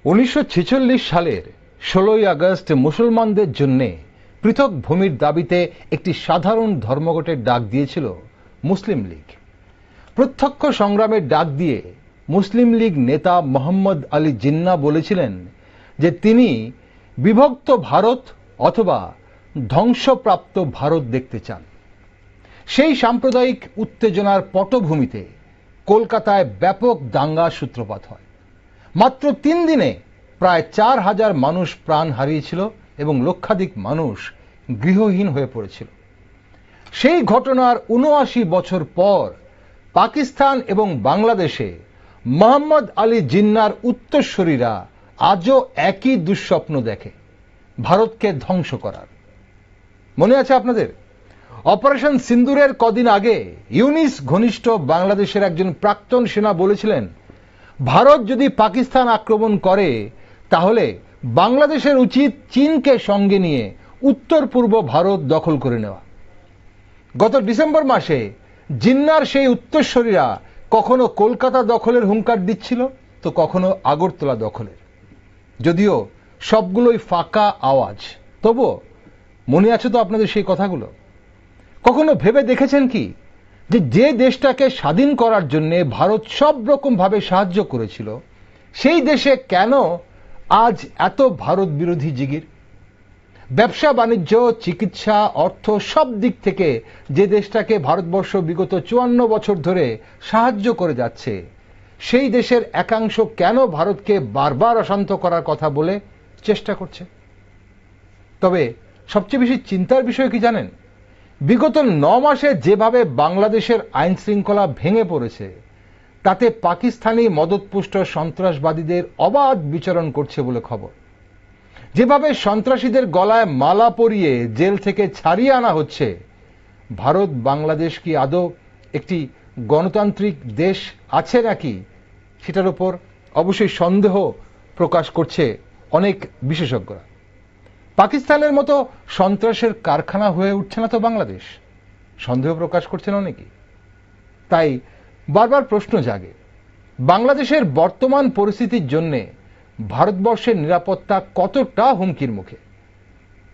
1946 সালের 16ই আগস্ট মুসলমানদের জন্য পৃথক ভূমির দাবিতে একটি সাধারণ ধর্মঘটের ডাক দিয়েছিল মুসলিম লীগ। প্রত্যক্ষ সংগ্রামের ডাক দিয়ে মুসলিম লীগ নেতা মোহাম্মদ আলী জিন্নাহ বলেছিলেন যে তিনি বিভক্ত ভারত অথবা ধ্বংসপ্রাপ্ত ভারত দেখতে চান। সেই সাম্প্রদায়িক উত্তেজনার পটভূমিতে কলকাতায় ব্যাপক দাঙ্গার সূত্রপাত হয়। মাত্র 3 দিনে প্রায় 4000 মানুষ প্রাণ হারিয়েছিল এবং লক্ষাধিক মানুষ গৃহহীন হয়ে পড়েছিল। সেই ঘটনার 79 বছর পর পাকিস্তান এবং বাংলাদেশে মোহাম্মদ আলী জিন্নাহর উত্তরসূরিরা আজও একই দুঃস্বপ্ন দেখে, ভারতকে ধ্বংস করার। মনে আছে আপনাদের? অপারেশন সিন্দুরের কদিন আগে ইউনিস ঘনিষ্ঠ বাংলাদেশের একজন প্রাক্তন সেনা বলেছিলেন, ভারত যদি পাকিস্তান আক্রমণ করে তাহলে বাংলাদেশের উচিত চীনকে সঙ্গে নিয়ে উত্তর পূর্ব ভারত দখল করে নেওয়া। গত ডিসেম্বর মাসে জিন্নাহর সেই উত্তরসূরিরা কখনো কলকাতা দখলের হুঙ্কার দিচ্ছিল তো কখনো আগরতলা দখলের। যদিও সবগুলোই ফাঁকা আওয়াজ, তবুও মনে আছে তো আপনাদের সেই কথাগুলো? কখনো ভেবে দেখেছেন কি যে দেশটাকে স্বাধীন করার জন্য ভারত সব রকম ভাবে সাহায্য করেছিল, সেই দেশে কেন আজ এত ভারত বিরোধী জিগির? ব্যবসা বাণিজ্য, চিকিৎসা, অর্থ সব দিক থেকে যে দেশটাকে ভারতবর্ষ বিগত 54 বছর ধরে সাহায্য করে যাচ্ছে, সেই দেশের একাংশ কেন ভারতকে বারবার অশান্ত করার কথা বলে চেষ্টা করছে? তবে সবচেয়ে বেশি চিন্তার বিষয় কি জানেন? বিগত 9 মাসে যেভাবে বাংলাদেশের আইন শৃঙ্খলা ভেঙে পড়েছে, তাতে পাকিস্তানি মদতপুষ্ট সন্ত্রাসবাদীদের অবাধ বিচরণ করছে বলে খবর। যেভাবে সন্ত্রাসীদের গলায় মালা পরিয়ে জেল থেকে ছাড়িয়ে আনা হচ্ছে, ভারত বাংলাদেশ কি আদৌ একটি গণতান্ত্রিক দেশ আছে নাকি, সেটার উপর অবশ্যই সন্দেহ প্রকাশ করছে অনেক বিশেষজ্ঞরা। পাকিস্তানের মতো সন্ত্রাসের কারখানা হয়ে উঠছে না তো বাংলাদেশ, সন্দেহ প্রকাশ করছেন অনেকেই। তাই বারবার প্রশ্ন জাগে, বাংলাদেশের বর্তমান পরিস্থিতির জন্য ভারতবর্ষের নিরাপত্তা কতটা হুমকির মুখে?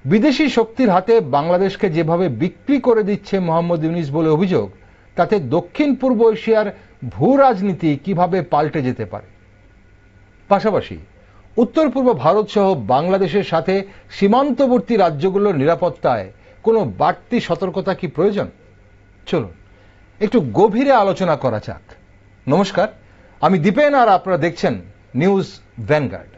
বিদেশি শক্তির হাতে বাংলাদেশকে যেভাবে বিক্রি করে দিচ্ছে মোহাম্মদ ইউনিস বলে অভিযোগ, তাতে দক্ষিণ পূর্ব এশিয়ার ভূ রাজনীতি কিভাবে পাল্টে যেতে পারে? পাশাপাশি উত্তর পূর্ব ভারত সহ বাংলাদেশের সাথে সীমান্তবর্তী রাজ্যগুলোর নিরাপত্তায় কোনো বাড়তি সতর্কতা কি প্রয়োজন? চলুন একটু গভীরে আলোচনা করা যাক। নমস্কার, আমি দীপেন আর আপনারা দেখছেন নিউজ ভ্যানগার্ড।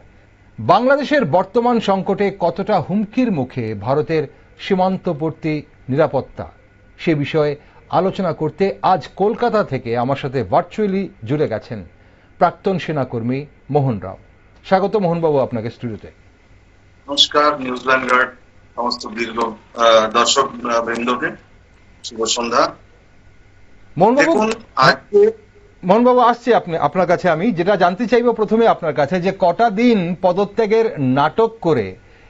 বাংলাদেশের বর্তমান সংকটে কতটা হুমকির মুখে ভারতের সীমান্তবর্তী নিরাপত্তা, সে বিষয়ে আলোচনা করতে আজ কলকাতা থেকে আমার সাথে ভার্চুয়ালি জুড়ে গেছেন প্রাক্তন সেনাকর্মী মোহন রাও। স্বাগত মোহনবাবু আপনাকে স্টুডিওতে। নমস্কার নিউজ ভ্যানগার্ড সমস্ত দর্শক বৃন্দকে শুভ সন্ধ্যা। মোহনবাবু আসছি আপনার কাছে। আমি যেটা জানতে চাইবো প্রথমে আপনার কাছে, যে কটা দিন পদত্যাগের নাটক করে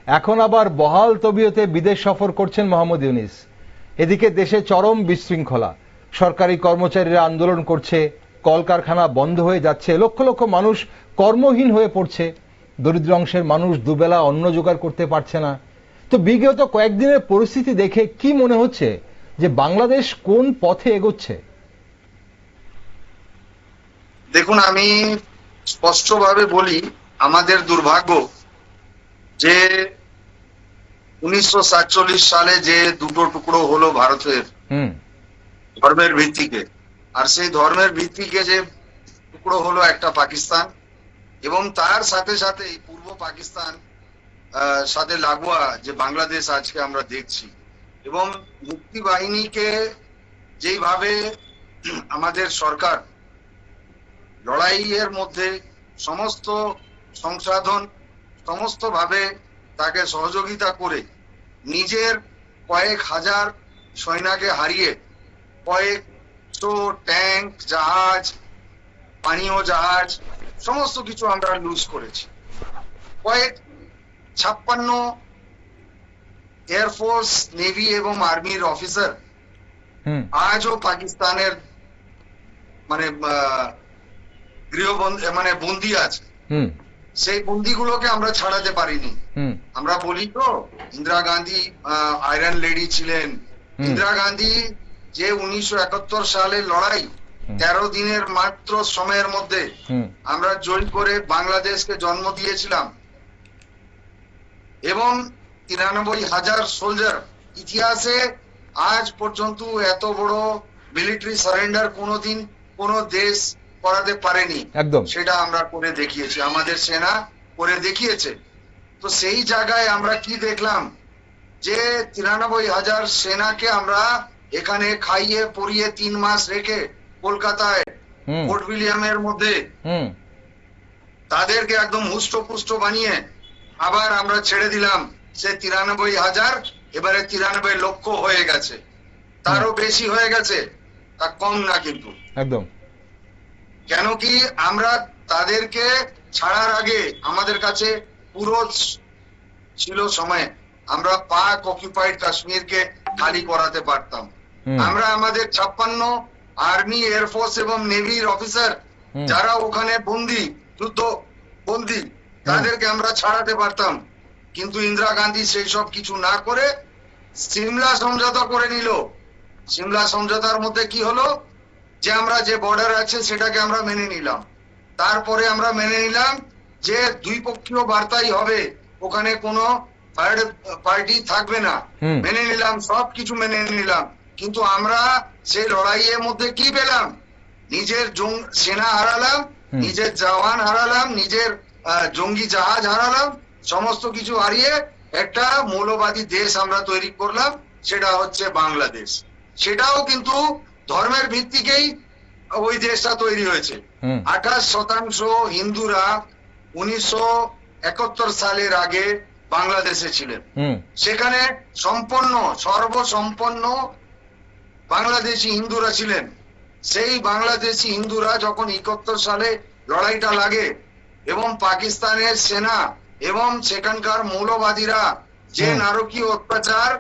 এখন আবার বহাল তবিয়তে বিদেশ সফর করছেন মোহাম্মদ ইউনিস। এদিকে দেশে চরম বিশৃঙ্খলা, সরকারি কর্মচারীরা আন্দোলন করছে, কলকারখানা বন্ধ হয়ে যাচ্ছে, লক্ষ লক্ষ মানুষ কর্মহীন হয়ে পড়ছে, দরিদ্র অংশের মানুষ দুবেলা অন্ন জোগাড় করতে পারছে না। তো বিগত কয়েকদিনের পরিস্থিতি দেখে কি মনে হচ্ছে যে বাংলাদেশ কোন পথে এগোচ্ছে? দেখুন, আমি স্পষ্টভাবে বলি, আমাদের দুর্ভাগ্য যে 1947 সালে যে দুটো টুকরো হলো ভারতের ধর্মের ভিত্তিকে, আর সেই ধর্মের ভিত্তিকে যে টুকরো হলো একটা পাকিস্তান, এবং তার সাথে সাথে পূর্ব পাকিস্তান সাথে লাগোয়া যে বাংলাদেশ আজকে আমরা দেখছি, এবং মুক্তি বাহিনীকে যেইভাবে আমাদের সরকার লড়াইয়ের মধ্যে সমস্ত সংসাধন সমস্ত ভাবে তাকে সহযোগিতা করে নিজের কয়েক হাজার সৈন্যকে হারিয়ে কয়েকশো ট্যাঙ্ক, জাহাজ, পানীয় জাহাজ সমস্ত কিছু আমরা লুজ করেছি। 56 এয়ারফোর্স, নেভি এবং আর্মির অফিসার আজও পাকিস্তানের বন্দি আছে। সেই বন্দিগুলোকে আমরা ছাড়াতে পারিনি। আমরা বলি তো ইন্দিরা গান্ধী আয়রন লেডি ছিলেন। ইন্দিরা গান্ধী যে 1971 সালে লড়াই 13 দিনের মাত্র সময়ের মধ্যে আমরা জয় করে বাংলাদেশকে জন্ম দিয়েছিলাম, এবং 93,000 সোলজার, ইতিহাসে আজ পর্যন্ত এত বড় মিলিটারি সারেন্ডার কোনোদিন কোন দেশ করাতে পারেনি। একদম, সেটা আমরা করে দেখিয়েছি, আমাদের সেনা করে দেখিয়েছে। তো সেই জায়গায় আমরা কি দেখলাম যে 93,000 সেনাকে আমরা এখানে খাইয়ে পরিয়ে 3 মাস রেখে কলকাতায় ফোর্ট উইলিয়ামের মধ্যে তাদেরকে একদম হুষ্টপুষ্ট বানিয়ে আবার আমরা ছেড়ে দিলাম। সে 93,000 এবারে 93 লক্ষ হয়ে গেছে, তারও বেশি হয়ে গেছে, তা কম না কিন্তু। একদম, কেন কি আমরা তাদেরকে ছাড়ার আগে আমাদের কাছে পুরো ছিল সময়, আমরা পাক অকুপাইড কাশ্মীরকে খালি করাতে পারতাম। আমরা আমাদের 56 আর্মি, এয়ারফোর্স এবং নেভির অফিসার যারা ওখানে বন্দী, যুদ্ধ বন্দী, তাদেরকে আমরা ছাড়াতে পারতাম। কিন্তু ইন্দিরা গান্ধী সেই সব কিছু না করে সিমলা সমঝোতা করে নিল। সিমলা সমঝোতার মধ্যে কি হলো যে আমরা যে বর্ডার আছে সেটাকে আমরা মেনে নিলাম। তারপরে আমরা মেনে নিলাম যে দ্বিপক্ষীয় বার্তাই হবে, ওখানে কোনো থার্ড পার্টি থাকবে না। মেনে নিলাম, সবকিছু মেনে নিলাম। কিন্তু আমরা সেই লড়াইয়ের মধ্যে কি পেলাম? নিজের সেনা হারালাম, নিজের জওয়ান হারালাম, নিজের জঙ্গি জাহাজ হারালাম, সমস্ত কিছু হারিয়ে একটা মৌলবাদী দেশ আমরা তৈরি করলাম, সেটা হচ্ছে বাংলাদেশ। সেটাও কিন্তু ধর্মের ভিত্তিকেই ওই দেশটা তৈরি হয়েছে। 28% হিন্দুরা 1971 সালের আগে বাংলাদেশে ছিলেন। সেখানে সর্বসম্পন্ন বাংলাদেশি হিন্দুরা ছিলেন। সেই বাংলাদেশি হিন্দুরা যখন 71 সালে লড়াইটা লাগে এবং পাকিস্তানের সেনা এবং সেখানকার মৌলবাদীরা যে নারকীয় অত্যাচার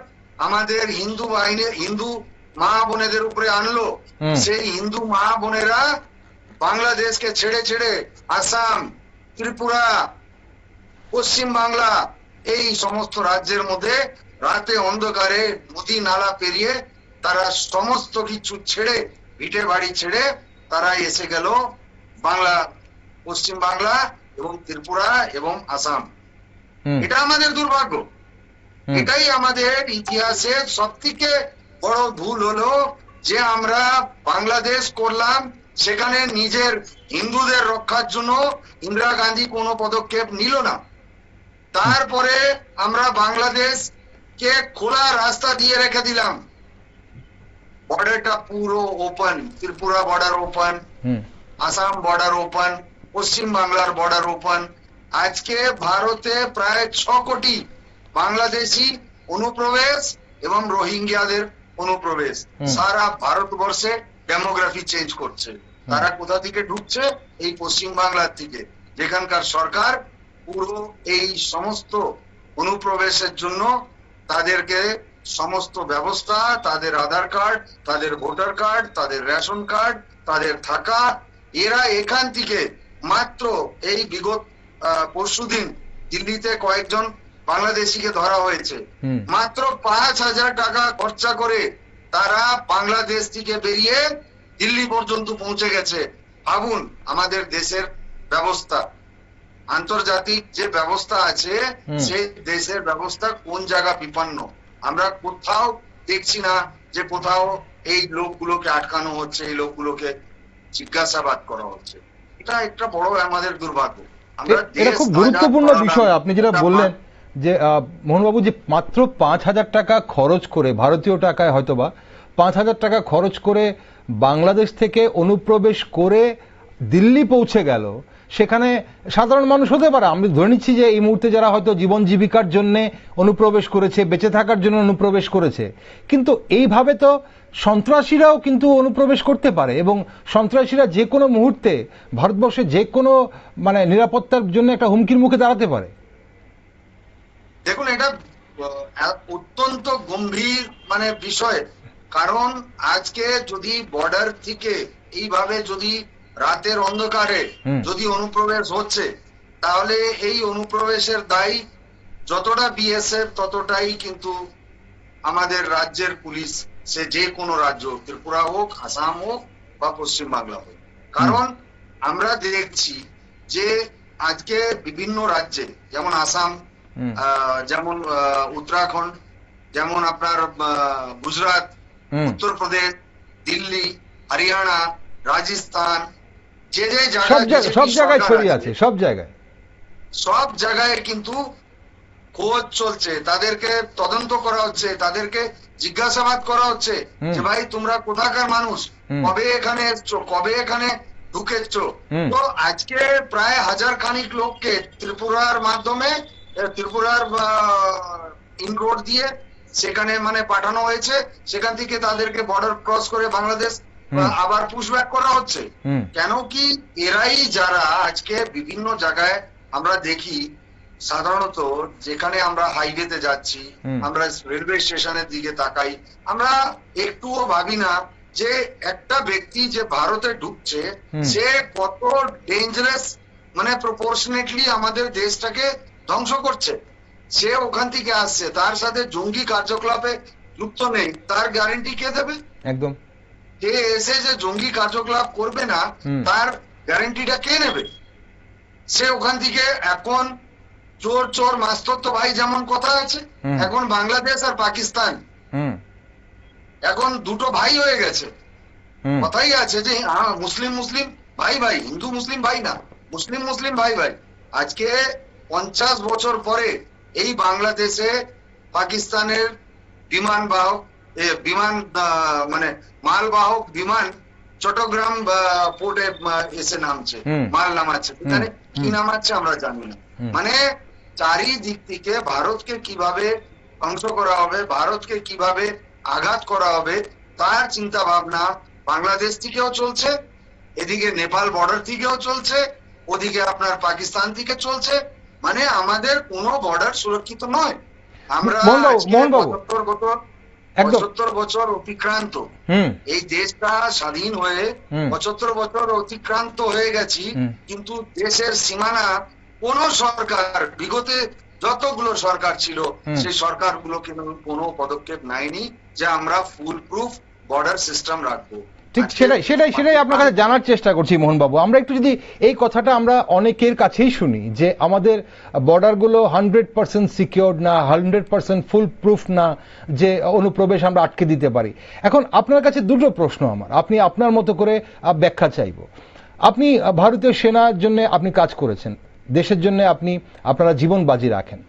আমাদের হিন্দু বাহিনী, হিন্দু মা বোনেদের উপরে আনলো, সেই হিন্দু মা বোনেরা বাংলাদেশকে ছেড়ে ছেড়ে আসাম, ত্রিপুরা, পশ্চিম বাংলা, এই সমস্ত রাজ্যের মধ্যে রাতে অন্ধকারে নদী নালা পেরিয়ে তারা সমস্ত কিছু ছেড়ে, ভিটে বাড়ি ছেড়ে তারা এসে গেল বাংলা, পশ্চিম বাংলা এবং ত্রিপুরা এবং আসাম। এটা আমাদের দুর্ভাগ্য। এটাই আমাদের ইতিহাসের সবথেকে বড় ভুল হলো যে আমরা বাংলাদেশ করলাম, সেখানে নিজের হিন্দুদের রক্ষার জন্য ইন্দিরা গান্ধী কোনো পদক্ষেপ নিল না। তারপরে আমরা বাংলাদেশকে খোলা রাস্তা দিয়ে রেখে দিলাম। বর্ডারটা পুরো open, Tripura border open, Assam border open, পশ্চিম বাংলার বর্ডার ওপেন। আজকে ভারতে প্রায় 6 কোটি বাংলাদেশি অনুপ্রবেশ এবং রোহিঙ্গিয়াদের অনুপ্রবেশ। সারা ভারতবর্ষে ডেমোগ্রাফি চেঞ্জ করছে। তারা কোথা থেকে ঢুকছে? এই পশ্চিম বাংলার থেকে, যেখানকার সরকার পুরো এই সমস্ত অনুপ্রবেশের জন্য তাদেরকে সমস্ত ব্যবস্থা, তাদের আধার কার্ড, তাদের ভোটার কার্ড, তাদের রেশন কার্ড, তাদের থাকা, এরা এখান থেকে মাত্র এই বিগত পরশুদিন দিল্লিতে কয়েকজন বাংলাদেশিকে ধরা হয়েছে। মাত্র 5,000 টাকা খরচা করে তারা বাংলাদেশ থেকে বেরিয়ে দিল্লি পর্যন্ত পৌঁছে গেছে। ভাবুন আমাদের দেশের ব্যবস্থা, আন্তর্জাতিক যে ব্যবস্থা আছে সেই দেশের ব্যবস্থা কোন জায়গা বিপন্ন। আমরা কোথাও দেখছি না যে কোথাও এই লোকগুলোকে আটকানো হচ্ছে, এই লোকগুলোকে জিজ্ঞাসাবাদ করা হচ্ছে। এটা একটা বড় আমাদের দুর্ভাগ্য। এটা খুব গুরুত্বপূর্ণ বিষয় আপনি যেটা বললেন যে মোহনবাবু, যে মাত্র 5,000 টাকা খরচ করে, ভারতীয় টাকায় হয়তোবা 5,000 টাকা খরচ করে বাংলাদেশ থেকে অনুপ্রবেশ করে দিল্লি পৌঁছে গেল। সেখানে সাধারণ মানুষ হতে পারে, আমি ধরে নিচ্ছি যে এই মুহূর্তে যারা হয়তো জীবন জীবিকার জন্য অনুপ্রবেশ করেছে, বেঁচে থাকার জন্য অনুপ্রবেশ করেছে, কিন্তু এইভাবে তো সন্ত্রাসীরাও কিন্তু অনুপ্রবেশ করতে পারে এবং সন্ত্রাসীরা যে কোনো মুহূর্তে ভারতবর্ষে যে কোনো নিরাপত্তার জন্য একটা হুমকির মুখে দাঁড়াতে পারে। দেখুন, এটা অত্যন্ত গম্ভীর বিষয়। কারণ আজকে যদি বর্ডার থেকে এইভাবে যদি রাতের অন্ধকারে যদি অনুপ্রবেশ হচ্ছে, তাহলে এই অনুপ্রবেশের দায় যতটা বিএসএফ ততটাই কিন্তু আমাদের রাজ্যের পুলিশ, সে যে কোনো রাজ্য, ত্রিপুরা হোক, আসাম হোক বা পশ্চিমবাংলা হোক। কারণ আমরা দেখছি যে আজকে বিভিন্ন রাজ্যে, যেমন আসাম, যেমন উত্তরাখণ্ড, যেমন আপনার গুজরাট, উত্তরপ্রদেশ, দিল্লি, হরিয়ানা, রাজস্থান, যে যে সব জায়গায় ছড়িয়ে আছে, সব জায়গায় কিন্তু খোঁজ চলছে, তাদেরকে তদন্ত করা হচ্ছে, তাদেরকে জিজ্ঞাসাবাদ করা হচ্ছে যে ভাই তোমরা কোথাকার মানুষ, কবে এখানে এসছো, কবে এখানে ঢুকেছো। তো আজকে প্রায় 1000 খানিক লোককে ত্রিপুরার মাধ্যমে, ত্রিপুরার ইন রোড দিয়ে সেখানে মানে পাঠানো হয়েছে, সেখান থেকে তাদেরকে বর্ডার ক্রস করে বাংলাদেশ আবার পুশব্যাক করা হচ্ছে। কেন কি এরাই যারা আজকে বিভিন্ন জায়গায় আমরা দেখি, সাধারণত যেখানে আমরা হাইওয়েতে যাচ্ছি, আমরা রেলওয়ে স্টেশনের দিকে তাকাই, আমরা একটুও ভাবি না যে একটা ব্যক্তি যে ভারতে ঢুকছে সে কত ডেঞ্জারাস, মানে প্রপোর্শনেটলি আমাদের দেশটাকে ধ্বংস করছে। সে ওখান থেকে আসছে, তার সাথে জঙ্গি কার্যকলাপে যুক্ত নেই, তার গ্যারান্টি কে দেবে? একদম। কে এসে যে জঙ্গি কার্যকলাপ করবে না তার গ্যারান্টিটা কে নেবে? সে ওখান থেকে এখন চোর চোর মাস্তর ভাই যেমন কথা আছে, এখন বাংলাদেশ আর পাকিস্তান এখন দুটো ভাই হয়ে গেছে। কথাই আছে যে মুসলিম মুসলিম ভাই ভাই, হিন্দু মুসলিম ভাই না, মুসলিম মুসলিম ভাই ভাই। আজকে 50 বছর পরে এই বাংলাদেশে পাকিস্তানের বিমান মানে মালবাহক বিমান চট্টগ্রাম পোর্টে এসে নামছে, মাল নামাচ্ছে, এখানে কি নামাচ্ছে আমরা জানি না। মানে চারিদিক থেকে ভারতকে কিভাবে ধ্বংস করা হবে, ভারতকে কিভাবে আঘাত করা হবে তার চিন্তা ভাবনা বাংলাদেশ থেকেও চলছে, এদিকে নেপাল বর্ডার থেকেও চলছে, ওদিকে আপনার পাকিস্তান থেকে চলছে। মানে আমাদের কোনো বর্ডার সুরক্ষিত নয়। আমরা 75 বছর অতিক্রান্ত, এই দেশটা স্বাধীন হয়ে 75 বছর অতিক্রান্ত হয়ে গেছি, কিন্তু দেশের সীমানা কোন সরকার, বিগতে যতগুলো সরকার ছিল সেই সরকারগুলো কিন্তু কোনো পদক্ষেপ নেয়নি যে আমরা ফুল প্রুফ বর্ডার সিস্টেম রাখবো। ঠিক সেটাই আপনার কাছে জানার চেষ্টা করছি মোহনবাবু। আমরা একটু যদি এই কথাটা আমরা অনেকের কাছেই শুনি যে আমাদের বর্ডারগুলো 100% সিকিউরড না, 100% ফুল প্রুফ না, যে অনুপ্রবেশ আমরা আটকে দিতে পারি। এখন আপনার কাছে দুটো প্রশ্ন আমার, আপনি আপনার মতো করে ব্যাখ্যা চাইব। আপনি ভারতীয় সেনার জন্য আপনি কাজ করেছেন, দেশের জন্য আপনারা জীবন বাজি রাখেন।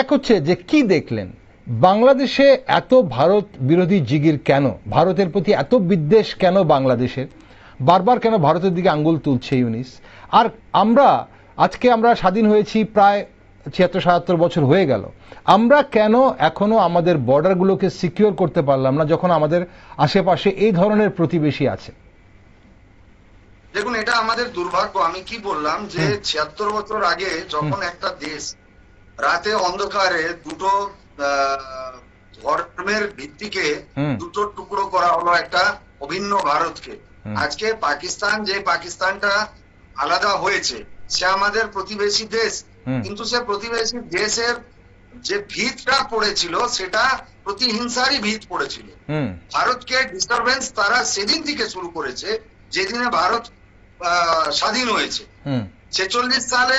এক হচ্ছে যে কি দেখলেন বাংলাদেশে এত ভারত বিরোধী জিগির কেন, ভারতের প্রতি এত বিদ্বেষ কেন বাংলাদেশের, বারবার কেন ভারতের দিকে আঙ্গুল তুলছে ইউনিস? আর আজকে আমরা স্বাধীন হয়েছি প্রায় 76-77 বছর হয়ে গেল, আমরা কেন এখনো আমাদের বর্ডারগুলোকে সিকিউর করতে পারলাম না যখন আমাদের আশেপাশে এই ধরনের প্রতিবেশী আছে? দেখুন, এটা আমাদের দুর্ভাগ্য। আমি কি বললাম যে 76 বছর আগে যখন একটা দেশ রাতে অন্ধকারে দুটো ধর্মের ভিত্তিকে দুটো টুকরো করা হলো একটা অভিন্ন ভারতকে। আজকে পাকিস্তান, যে পাকিস্তানটা আলাদা হয়েছে, সে আমাদের প্রতিবেশী দেশ, কিন্তু সে প্রতিবেশী দেশের যে ভিতটা পড়েছিল সেটা প্রতিহিংসারই ভিত পড়েছিল। ভারতকে ডিস্টারবেন্স তারা সেদিন থেকে শুরু করেছে যেদিনে ভারত স্বাধীন হয়েছে। 46 সালে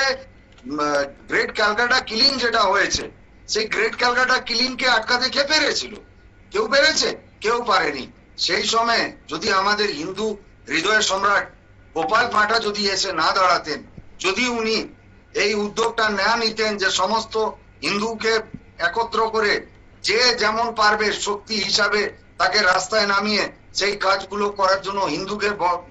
গ্রেট ক্যালকাটা কিলিং যেটা হয়েছে, সেই গ্রেট ক্যালকাটা কিলিং কে আটকাতে কে পেরেছিল? কেউ পেরেছে? কেউ পারেনি। সেই সময় যদি আমাদের হিন্দু হৃদয় সম্রাট গোপাল পাঁঠা যদি এসে না দাঁড়াতেন, যদি উনি এই উদ্যোগটা না নিতেন যে সমস্ত হিন্দুকে একত্র করে যে যেমন পারবে শক্তি হিসাবে তাকে রাস্তায় নামিয়ে সেই কাজগুলো করার জন্য, হিন্দুকে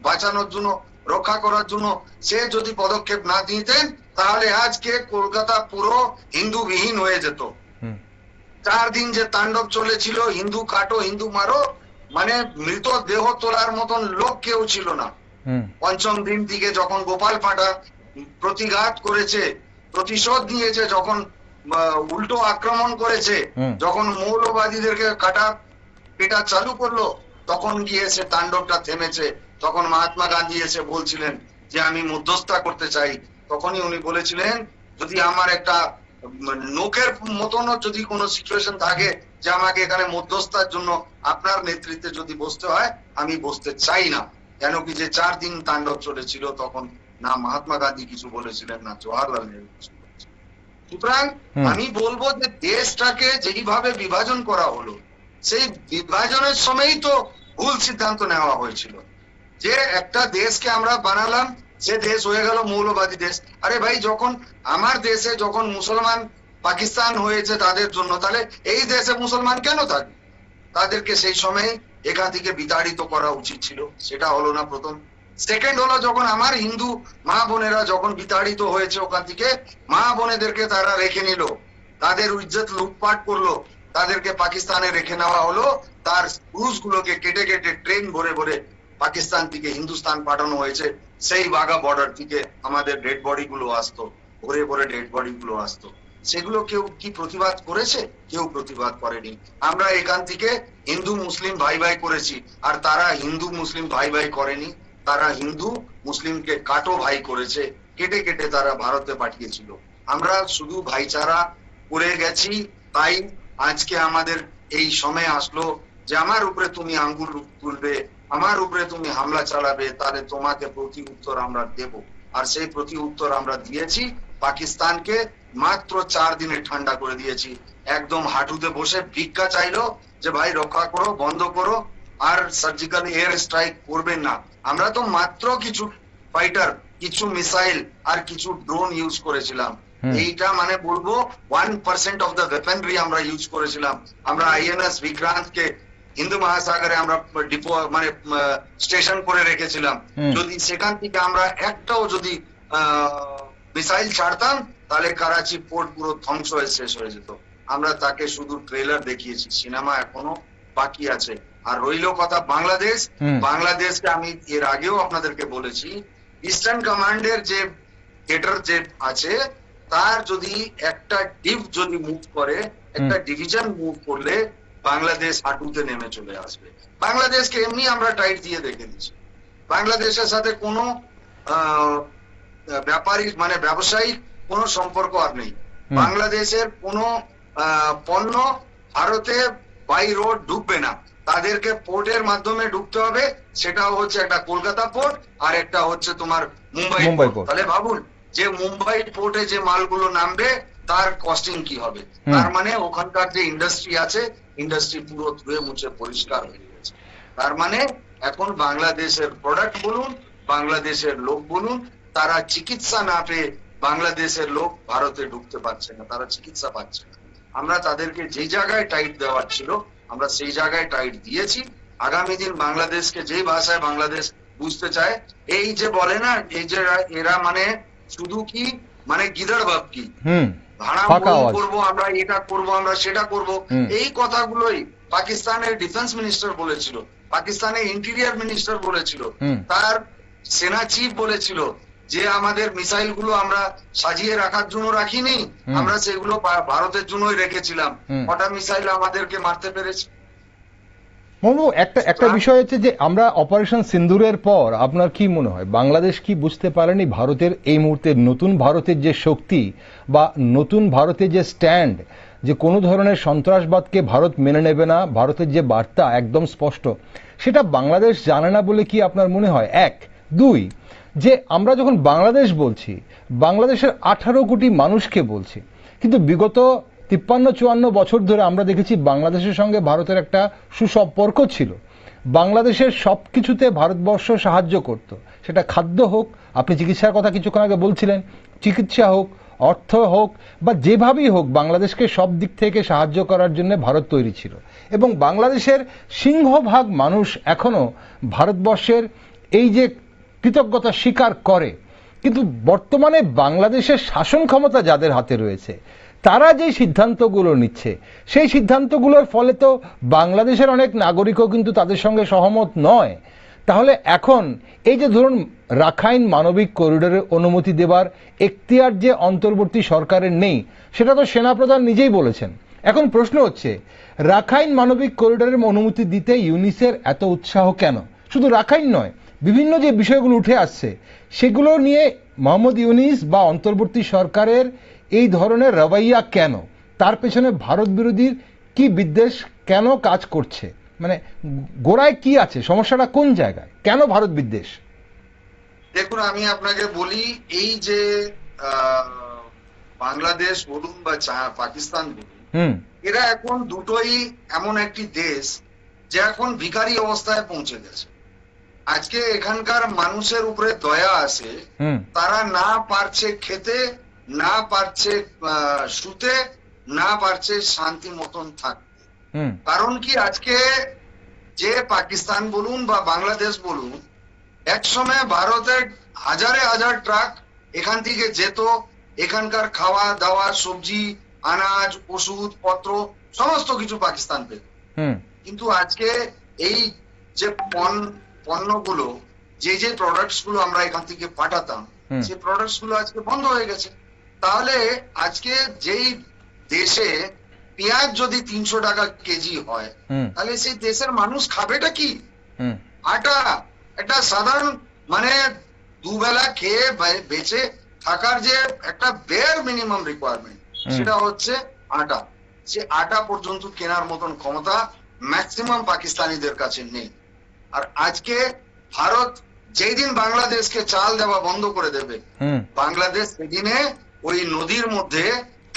বাঁচানোর জন্য, রক্ষা করার জন্য সে যদি পদক্ষেপ না নিতেন, তাহলে আজকে কলকাতা পুরো হিন্দু বিহীন হয়ে যেত। 4 দিন যে তাণ্ডব চলেছিল, হিন্দু কাটো হিন্দু মারো, মানে মৃত দেহ তোলার মতন লোক কেউ ছিল না। পঞ্চম দিন থেকে যখন গোপাল পাঁঠা প্রতিঘাত করেছে, প্রতিশোধ নিয়েছে, যখন উল্টো আক্রমণ করেছে, যখন মৌলবাদীদেরকে কাটা পেটা চালু করলো, তখন গিয়ে সে তাণ্ডবটা থেমেছে। তখন মহাত্মা গান্ধী এসে বলছিলেন যে আমি মধ্যস্থতা করতে চাই, তখনই উনি বলেছিলেন, যদি আমার একটা নোকের মতনও যদি কোনো সিচুয়েশন থাকে যে আমাকে এখানে মধ্যস্থার জন্য আপনার নেতৃত্বে যদি বসতে হয়, আমি বসতে চাই না। কেন কি যে 4 দিন তাণ্ডব চলেছিল, তখন না মহাত্মা গান্ধী কিছু বলেছিলেন, না জওয়াহরলাল নেহরু কিছু বলেছিলেন। সুতরাং আমি বলবো যে দেশটাকে যেইভাবে বিভাজন করা হলো, সেই বিভাজনের সময়ই তো ভুল সিদ্ধান্ত নেওয়া হয়েছিল। যে একটা দেশকে আমরা বানালাম, সে দেশ হয়ে গেল মৌলবাদী দেশ। আরে ভাই, যখন আমার দেশে যখন মুসলমান পাকিস্তান হয়েছে তাদের জন্য, তাহলে এই দেশে মুসলমান কেন থাকবে? তাদেরকে সেই সময় এখান থেকে বিতাড়িত করা উচিত ছিল, সেটা হলো না প্রথম। সেকেন্ড হলো, যখন আমার হিন্দু মা বোনেরা যখন বিতাড়িত হয়েছে ওখান থেকে, মা বোনেদেরকে তারা রেখে নিল, তাদের ইজ্জত লুটপাট করলো, তাদেরকে পাকিস্তানে রেখে নেওয়া হলো। তার পুরুষগুলোকে কেটে কেটে ট্রেন ভরে ভরে পাকিস্তান থেকে হিন্দুস্তান পাঠানো হয়েছে। সেই বাঘা বর্ডার থেকে আমাদের ডেড বডি গুলো আসতো, ভরে ভরে ডেড বডি গুলো আসতো। সেগুলো কেউ কি প্রতিবাদ করেছে? কেউ প্রতিবাদ করেনি। আমরা এখান থেকে হিন্দু মুসলিম ভাই ভাই করেছি, আর তারা হিন্দু মুসলিম ভাই ভাই করেনি। তারা হিন্দু মুসলিমকে কাটো ভাই করেছে, কেটে কেটে তারা ভারতে পাঠিয়েছিল। আমরা শুধু ভাইচারা করে গেছি, তাই আজকে আমাদের এই সময় আসলো যে আমার উপরে তুমি আঙ্গুল তুলবে, আমার উপরে তুমি হামলা চালাবে, তাহলে তোমাকে প্রতি উত্তর আমরা দেব। আর সেই প্রতি উত্তর আমরা দিয়েছি। পাকিস্তানকে মাত্র 4 দিনে ঠান্ডা করে দিয়েছি। একদম হাঁটুতে বসে ভিক্ষা চাইলো যে ভাই রক্ষা করো, বন্ধ করো, আর সার্জিক্যাল এয়ার স্ট্রাইক করবেন না। আমরা তো মাত্র কিছু ফাইটার, কিছু মিসাইল আর কিছু ড্রোন ইউজ করেছিলাম। এইটা মানে বলবো 1% অফ দ্য ওয়েপনরি আমরা ইউজ করেছিলাম। আমরা আইএনএস বিক্রান্তকে হিন্দু মহাসাগরে আমরা ডিপো মানে স্টেশন করে রেখেছিলাম। যদি সেখান থেকে আমরা একটাও যদি মিসাইল ছাড়তাম, তাহলে করাচি পোর্ট পুরো ধ্বংস হয়ে শেষ হয়ে যেত। আমরা তাকে শুধু ট্রেলার দেখিয়েছি, সিনেমা এখনো বাকি আছে। আর রইল কথা বাংলাদেশ, বাংলাদেশকে আমি এর আগেও আপনাদেরকে বলেছি, ইস্টার্ন কমান্ডের যে থিয়েটার যে আছে, তার যদি একটা ডিভ যদি মুভ করে, একটা ডিভিশন মুভ করলে বাংলাদেশ হাঁটুতে নেমে চলে আসবে। বাংলাদেশকে এমনি আমরা টাইট দিয়ে দেখে দিচ্ছি। বাংলাদেশের সাথে কোনো ব্যাপারিক মানে ব্যবসায়িক কোনো সম্পর্ক আর নেই। বাংলাদেশের কোনো পণ্য ভারতে বাই রোড ঢুকবে না, তাদেরকে পোর্টের মাধ্যমে ঢুকতে হবে। সেটাও হচ্ছে একটা কলকাতা পোর্ট, আর একটা হচ্ছে তোমার মুম্বাই পোর্ট। তাহলে ভাবুন যে মুম্বাই পোর্টে যে মালগুলো নামবে তার কস্টিং কি হবে। তার মানে ওখানকার যে ইন্ডাস্ট্রি আছে, ইন্ডাস্ট্রি পুরো ধুয়ে মুছে পরিষ্কার হয়ে গেছে। তার মানে এখন বাংলাদেশের প্রোডাক্ট বলুন, বাংলাদেশের লোক বলুন, তারা চিকিৎসা না পেয়ে বাংলাদেশের লোক ভারতে ঢুকতে পারছে না, তারা চিকিৎসা পাচ্ছে না। আমরা তাদেরকে যে জায়গায় টাইট দেওয়ার ছিল, আমরা সেই জায়গায় টাইট দিয়েছি। আগামী দিন বাংলাদেশকে যে ভাষায় বাংলাদেশ বুঝতে চায়, এই যে বলে না, এই যে এরা মানে শুধু কি মানে গিদার বাপ কি ভাড়া করবো, আমরা এটা করবো, আমরা সেটা করবো, এই কথাগুলোই পাকিস্তানের ডিফেন্স মিনিস্টার বলেছিল, পাকিস্তানের ইন্টেরিয়র মিনিস্টার বলেছিল, তার সেনা চিফ বলেছিল যে আমাদের মিসাইল গুলো আমরা সাজিয়ে রাখার জন্য রাখিনি, আমরা সেগুলো ভারতের জন্যই রেখেছিলাম। কটা মিসাইল আমাদেরকে মারতে পেরেছে। একটা বিষয় হচ্ছে যে আমরা অপারেশন সিন্দুরের পর আপনার কি মনে হয় বাংলাদেশ কি বুঝতে পারেনি ভারতের এই মুহূর্তে নতুন ভারতের যে শক্তি বা নতুন ভারতের যে স্ট্যান্ড, যে কোনো ধরনের সন্ত্রাসবাদকে ভারত মেনে নেবে না, ভারতের যে বার্তা একদম স্পষ্ট, সেটা বাংলাদেশ জানে না বলে কি আপনার মনে হয়? 1, 2, যে আমরা যখন বাংলাদেশ বলছি, বাংলাদেশের 18 কোটি মানুষকে বলছি, কিন্তু বিগত 53-54 বছর ধরে আমরা দেখেছি বাংলাদেশের সঙ্গে ভারতের একটা সুসম্পর্ক ছিল। বাংলাদেশের সবকিছুতে ভারতবর্ষ সাহায্য করত, সেটা খাদ্য হোক, আপনি চিকিৎসার কথা কিছুক্ষণ আগে বলছিলেন, চিকিৎসা হোক, অর্থ হোক, বা যেভাবেই হোক, বাংলাদেশকে সব দিক থেকে সাহায্য করার জন্য ভারত তৈরি ছিল। এবং বাংলাদেশের সিংহভাগ মানুষ এখনো ভারতবর্ষের এই যে কৃতজ্ঞতা স্বীকার করে। কিন্তু বর্তমানে বাংলাদেশের শাসন ক্ষমতা যাদের হাতে রয়েছে, তারা যে সিদ্ধান্তগুলো নিচ্ছে, সেই সিদ্ধান্তগুলোর ফলে তো বাংলাদেশের অনেক নাগরিকও কিন্তু তাদের সঙ্গে সহমত নয়। তাহলে এখন এই যে ধরুন রাখাইন মানবিক করিডোরের অনুমতি দেবার এখতিয়ার যে অন্তর্বর্তী সরকারের নেই, সেটা তো সেনাপ্রধান নিজেই বলেছেন। এখন প্রশ্ন হচ্ছে, রাখাইন মানবিক করিডোরের অনুমতি দিতে ইউনিসের এত উৎসাহ কেন? শুধু রাখাইন নয়, বিভিন্ন যে বিষয়গুলো উঠে আসছে সেগুলো নিয়ে মোহাম্মদ ইউনিস বা অন্তর্বর্তী সরকারের এই ধরনের রবৈয়া কেন? তার পেছনে ভারত বিরোধীর কি বিদ্বেষ কেন কাজ করছে? মানে গোড়ায় কি আছে, সমস্যাটা কোন জায়গায়, কেন ভারত বিদ্বেষ? দেখুন, আমি আপনাকে বলি, এই যে বাংলাদেশ বলুন বা পাকিস্তান বলুন, এরা এখন দুটোই এমন একটি দেশ যে এখন ভিখারি অবস্থায় পৌঁছে গেছে। আজকে এখানকার মানুষের উপরে দয়া আসে, তারা না পারছে খেতে, না পারছে শুতে, না পারছে শান্তি মতন থাকতে। কারণ কি, আজকে যে পাকিস্তান বলুন বা বাংলাদেশ বলুন, একসময় ভারতের হাজারে হাজার ট্রাক এখান থেকে যেত, এখানকার খাওয়া দাওয়া, সবজি, আনাজ, ওষুধ পত্র সমস্ত কিছু পাকিস্তান পেত। কিন্তু আজকে এই যে পণ্যগুলো, যে প্রোডাক্টস গুলো আমরা এখান থেকে পাঠাতাম, সেই প্রোডাক্টস গুলো আজকে বন্ধ হয়ে গেছে। তাহলে আজকে যেই দেশে পেঁয়াজ যদি 300 টাকা কেজি হয়, তাহলে সেই দেশের মানুষ খাবেটা কি? আটা, একটা সাধারণ মানে দুবেলা খেয়ে বেঁচে থাকার যে একটা বেয়ার মিনিমাম রিকোয়ারমেন্ট, সেটা হচ্ছে আটা। সে আটা পর্যন্ত কেনার মতন ক্ষমতা ম্যাক্সিমাম পাকিস্তানিদের কাছে নেই। আর আজকে ভারত যেই দিন বাংলাদেশকে চাল দেওয়া বন্ধ করে দেবে, বাংলাদেশ সেদিনে ওই নদীর মধ্যে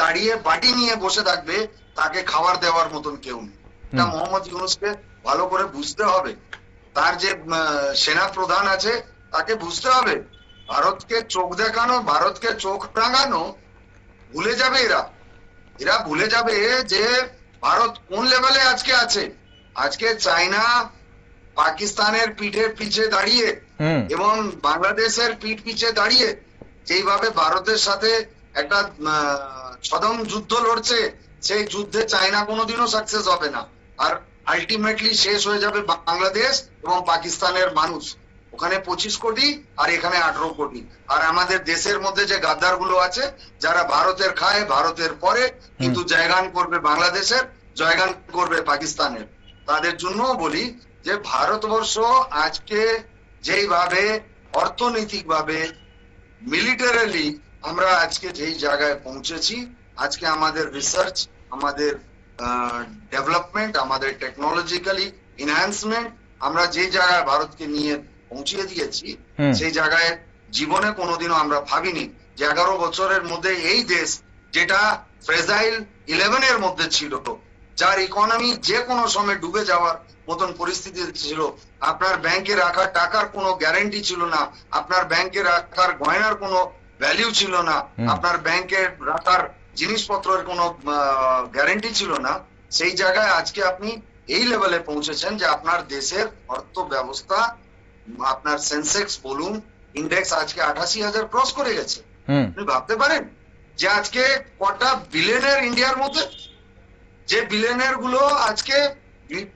দাঁড়িয়ে বাটি নিয়ে বসে থাকবে, তাকে খাবার দেওয়ার মতন কেউ নেই। এটা মোহাম্মদ ইউনূসকে ভালো করে বুঝতে হবে। তার যে সেনা প্রধান আছে তাকে বুঝতে হবে, ভারতকে চোখ দেখানো, ভারতকে চোখ রাঙানো ভুলে যাবে এরা ভুলে যাবে যে ভারত কোন লেভেলে আজকে আছে। আজকে চায়না পাকিস্তানের পিঠের পিছে দাঁড়িয়ে এবং বাংলাদেশের পিঠ পিছে দাঁড়িয়ে যেইভাবে ভারতের সাথে একটা ছদম যুদ্ধ লড়ছে, সেই যুদ্ধে চায়না কোনোদিনও সাকসেস হবে না। আর আলটিমেটলি শেষ হয়ে যাবে বাংলাদেশ এবং পাকিস্তানের মানুষ। ওখানে 25 কোটি আর এখানে 18 কোটি। আর আমাদের দেশের মধ্যে যে গাদ্দার গুলো আছে, যারা ভারতের খায়, ভারতের পরে কিন্তু জয়গান করবে বাংলাদেশের, জয়গান করবে পাকিস্তানের, তাদের জন্য বলি যে ভারতবর্ষ আজকে যেইভাবে অর্থনৈতিকভাবে, মিলিটারিলি আমরা আজকে যেই জায়গায় পৌঁছেছি, আজকে আমাদের রিসার্চ, আমাদের ডেভেলপমেন্ট, আমাদের টেকনোলজিক্যালি এনহ্যান্সমেন্ট, আমরা যে জায়গায় ভারতকে নিয়ে পৌঁছিয়ে দিয়েছি, সেই জায়গায় জীবনে কোনোদিনও আমরা ভাবিনি যে 11 বছরের মধ্যে এই দেশ, যেটা ফ্রেজাইল 11 এর মধ্যে ছিল, যার ইকোনমি যে কোনো সময় ডুবে যাওয়ার মতন পরিস্থিতি ছিল, আপনার ব্যাংকে রাখা টাকার কোনো গ্যারান্টি ছিল না, আপনার ব্যাংকে রাখার গয়নার কোনো ভ্যালিউ ছিল না, আপনার ব্যাংকে রাখার জিনিসপত্রের কোনো গ্যারান্টি ছিল না, সেই জায়গায় আজকে আপনি এই লেভেলে পৌঁছেছেন যে আপনার দেশের অর্থ ব্যবস্থা, আপনার সেন্সেক্স বলুন, ইন্ডেক্স আজকে 88,000 ক্রস করে গেছে। আপনি ভাবতে পারেন যে আজকে কটা বিলিয়নের ইন্ডিয়ার মধ্যে, যে বিলিয়নের গুলো আজকে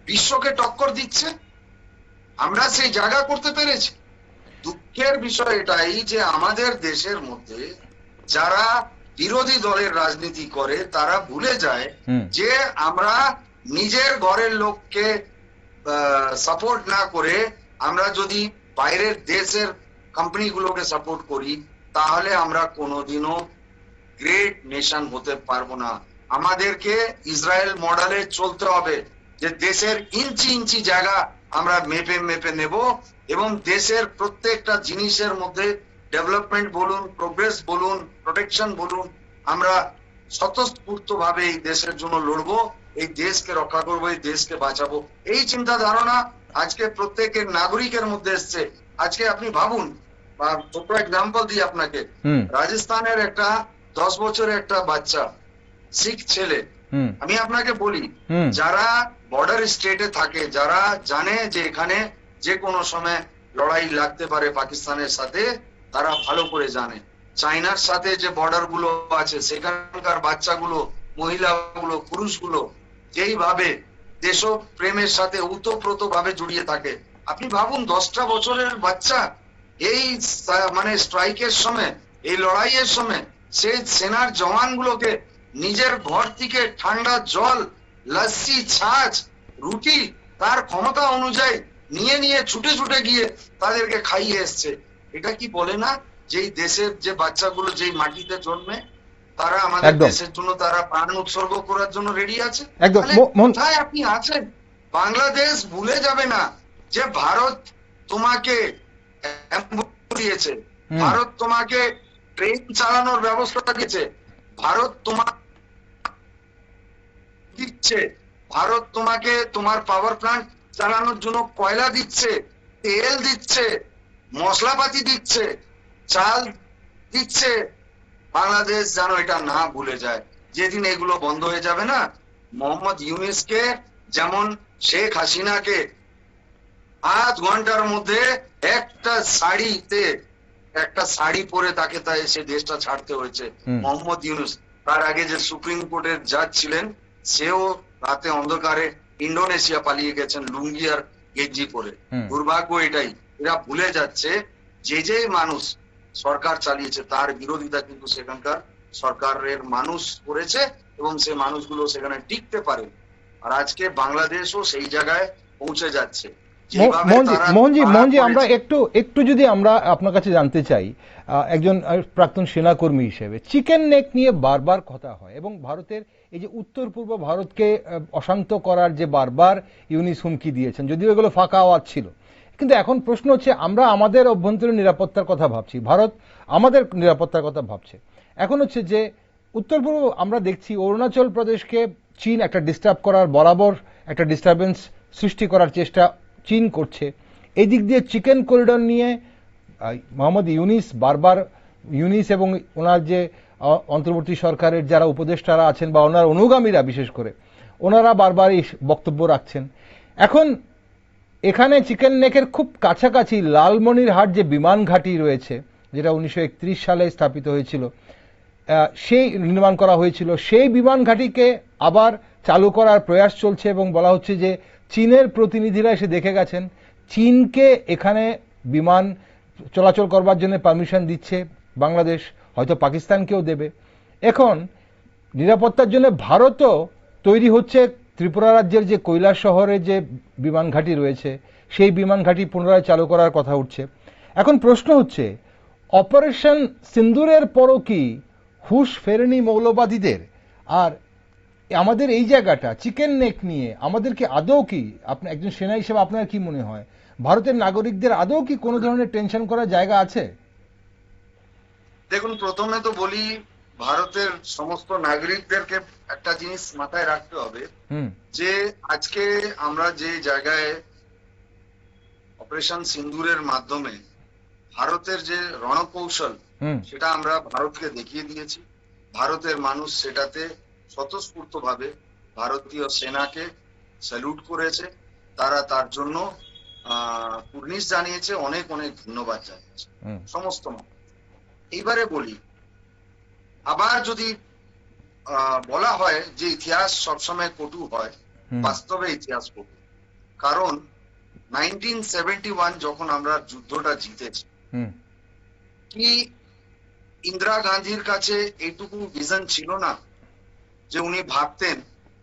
বিশ্বকে টক্কর দিচ্ছে, আমরা সেই জায়গা করতে পেরেছি। দুঃখের বিষয় এটাই যে আমাদের দেশের মধ্যে যারা বিরোধী দলের রাজনীতি করে, তারা ভুলে যায় যে আমরা নিজের ঘরের লোককে সাপোর্ট না করে আমরা যদি বাইরের দেশের কোম্পানিগুলোকে সাপোর্ট করি, তাহলে আমরা কোনোদিনও গ্রেট নেশন হতে পারবো না। আমাদেরকে ইসরায়েল মডেলে চলতে হবে, যে দেশের ইঞ্চি ইঞ্চি জায়গা আমরা মেপে মেপে নেব এবং দেশের প্রত্যেকটা জিনিসের মধ্যে ডেভেলপমেন্ট বলুন, প্রোগ্রেস বলুন, প্রোটেকশন বলুন, আমরা স্বতঃস্ফূর্ত ভাবে এই দেশের জন্য লড়বো, এই দেশকে রক্ষা করবো, এই দেশকে বাঁচাবো। এই চিন্তা ধারণা আজকে প্রত্যেকের নাগরিকের মধ্যে এসছে। আজকে আপনি ভাবুন, ছোট এক্সাম্পল দিই আপনাকে, রাজস্থানের একটা 10 বছরের একটা বাচ্চা, শিখ ছেলে, আমি আপনাকে বলি, যারা বর্ডার স্টেটে থাকে, যারা জানে যে এখানে যে কোনো সময় লড়াই লাগতে পারে পাকিস্তানের সাথে, তারা ভালো করে জানে চায়নার সাথে যে বর্ডার গুলো আছে, সেখানকার বাচ্চাগুলো, মহিলাগুলো, পুরুষগুলো যেইভাবে দেশপ্রেমের সাথে ওতপ্রোত ভাবে জড়িয়ে থাকে। আপনি ভাবুন, 10টা বছরের বাচ্চা এই মানে স্ট্রাইকের সময়, এই লড়াইয়ের সময়, সেই সেনার জওয়ানগুলোকে নিজের ঘর থেকে ঠান্ডা জল, লস্যি, ছাঁচ, রুটি তার ক্ষমতা অনুযায়ী নিয়ে নিয়ে ছুটে ছুটে গিয়ে তাদেরকে খাইয়ে এসছে। এটা কি বলে না যেই দেশের যে বাচ্চাগুলো যেই মাটিতে জন্মে তারা আমাদের একদম। দেশের জন্য তারা প্রাণ উৎসর্গ করার জন্য রেডি আছে। একদম। তাহলে কোথায় আপনি আছেন? বাংলাদেশ ভুলে যাবে না যে ভারত তোমাকে দিয়েছে, ভারত তোমাকে ট্রেন চালানোর ব্যবস্থা দিয়েছে, ভারত তোমাকে দিচ্ছে, ভারত তোমাকে তোমার পাওয়ার প্ল্যান্ট চালানোর জন্য কয়লা দিচ্ছে, তেল দিচ্ছে, মশলাপাতি দিচ্ছে, চাল দিচ্ছে। বাংলাদেশ যেন এটা না ভুলে যায়। যেদিন এগুলো বন্ধ হয়ে যাবে না, মোহাম্মদ ইউনূসকে যেমন শেখ হাসিনাকে 8 ঘন্টার মধ্যে একটা শাড়ি পরে তাকে সে দেশটা ছাড়তে হয়েছে। মোহাম্মদ ইউনূস, তার আগে যে সুপ্রিম কোর্টের জাজ ছিলেন, সেও রাতে অন্ধকারে ইন্ডোনেশিয়া পালিয়ে গেছেন লুঙ্গি আর গেঞ্জি পরে। দুর্ভাগ্য এটাই, এরা ভুলে যাচ্ছে যে মানুষ সরকার চালিয়েছে তার বিরোধিতা কিন্তু সেখানকার সরকারের মানুষ করেছে এবং সে মানুষগুলো সেখানে টিকতে পারে। আর আজকে বাংলাদেশও সেই জায়গায় পৌঁছে যাচ্ছে। মোহনজি, আমরা একটু যদি আমরা আপনার কাছে জানতে চাই, একজন প্রাক্তন সেনাকর্মী হিসেবে চিকেন নেক নিয়ে বারবার কথা হয় এবং ভারতের এই যে উত্তর পূর্ব ভারতকে অশান্ত করার যে বারবার ইউনূস হুমকি দিয়েছেন, যদিও এগুলো ফাঁকা আওয়াজ ছিল, কিন্তু এখন প্রশ্ন হচ্ছে আমরা আমাদের অভ্যন্তরীণ নিরাপত্তার কথা ভাবছি, ভারত আমাদের নিরাপত্তার কথা ভাবছে। এখন হচ্ছে যে উত্তর পূর্ব আমরা দেখছি অরুণাচল প্রদেশকে চীন একটা ডিস্টার্ব করার, বরাবর একটা ডিস্টারবেন্স সৃষ্টি করার চেষ্টা চীন করছে। এই দিক দিয়ে চিকেন করিডোর নিয়ে মোহাম্মদ ইউনূস বারবার, ইউনূস এবং ওনার যে অন্তর্বর্তী সরকারের যারা উপদেষ্টারা আছেন বা ওনার অনুগামীরা বিশেষ করে, ওনারা বারবার এই বক্তব্য রাখছেন। এখন এখানে চিকেন নেকের খুব কাছাকাছি লালমনিরহাট যে বিমান ঘাঁটি রয়েছে, যেটা 1931 সালে স্থাপিত হয়েছিল, সেই নির্মাণ করা হয়েছিল, সেই বিমান ঘাঁটিকে আবার চালু করার প্রয়াস চলছে এবং বলা হচ্ছে যে চীনের প্রতিনিধিরা এসে দেখে গেছেন, চীনকে এখানে বিমান চলাচল করবার জন্য পারমিশন দিচ্ছে বাংলাদেশ, হয়তো পাকিস্তানকেও দেবে। এখন নিরাপত্তার জন্য ভারতও তৈরি হচ্ছে, ত্রিপুরা রাজ্যের যে কৈলাস শহরে যে বিমান ঘাঁটি রয়েছে সেই বিমান ঘাঁটি পুনরায় চালু করার কথা উঠছে। এখন প্রশ্ন হচ্ছে, অপারেশন সিন্দুরের পরও কি হুঁশ ফেরেনি মৌলবাদীদের? আর আমাদের এই জায়গাটা চিকেন নেক নিয়ে আমাদের কি আদৌ কি, আপনি একজন সেনা হিসেবে আপনার কি মনে হয়, ভারতের নাগরিকদের আদৌ কি কোনো ধরনের টেনশন করার জায়গা আছে? দেখুন, প্রথমে তো বলি, ভারতের সমস্ত নাগরিকদেরকে একটা জিনিস মাথায় রাখতে হবে যে আজকে আমরা যে জায়গায় অপারেশন সিন্দুরের মাধ্যমে ভারতের যে রণকৌশল সেটা আমরা ভারতকে দেখিয়ে দিয়েছি। ভারতের মানুষ সেটাতে স্বতঃস্ফূর্তভাবে ভারতীয় সেনাকে স্যালুট করেছে, তারা তার জন্য কুর্নিশ জানিয়েছে, অনেক অনেক ধন্যবাদ জানিয়েছে সমস্ত মানুষ। এইবারে বলি, আবার যদি বলা হয় যে ইতিহাস সবসময় কটু হয়, বাস্তবে ইতিহাস কটু। কারণ 1971 যখন আমরা যুদ্ধটা জিতেছি, কি ইন্দিরা গান্ধীর কাছে এইটুকু ভিশন ছিল না যে উনি ভাবতেন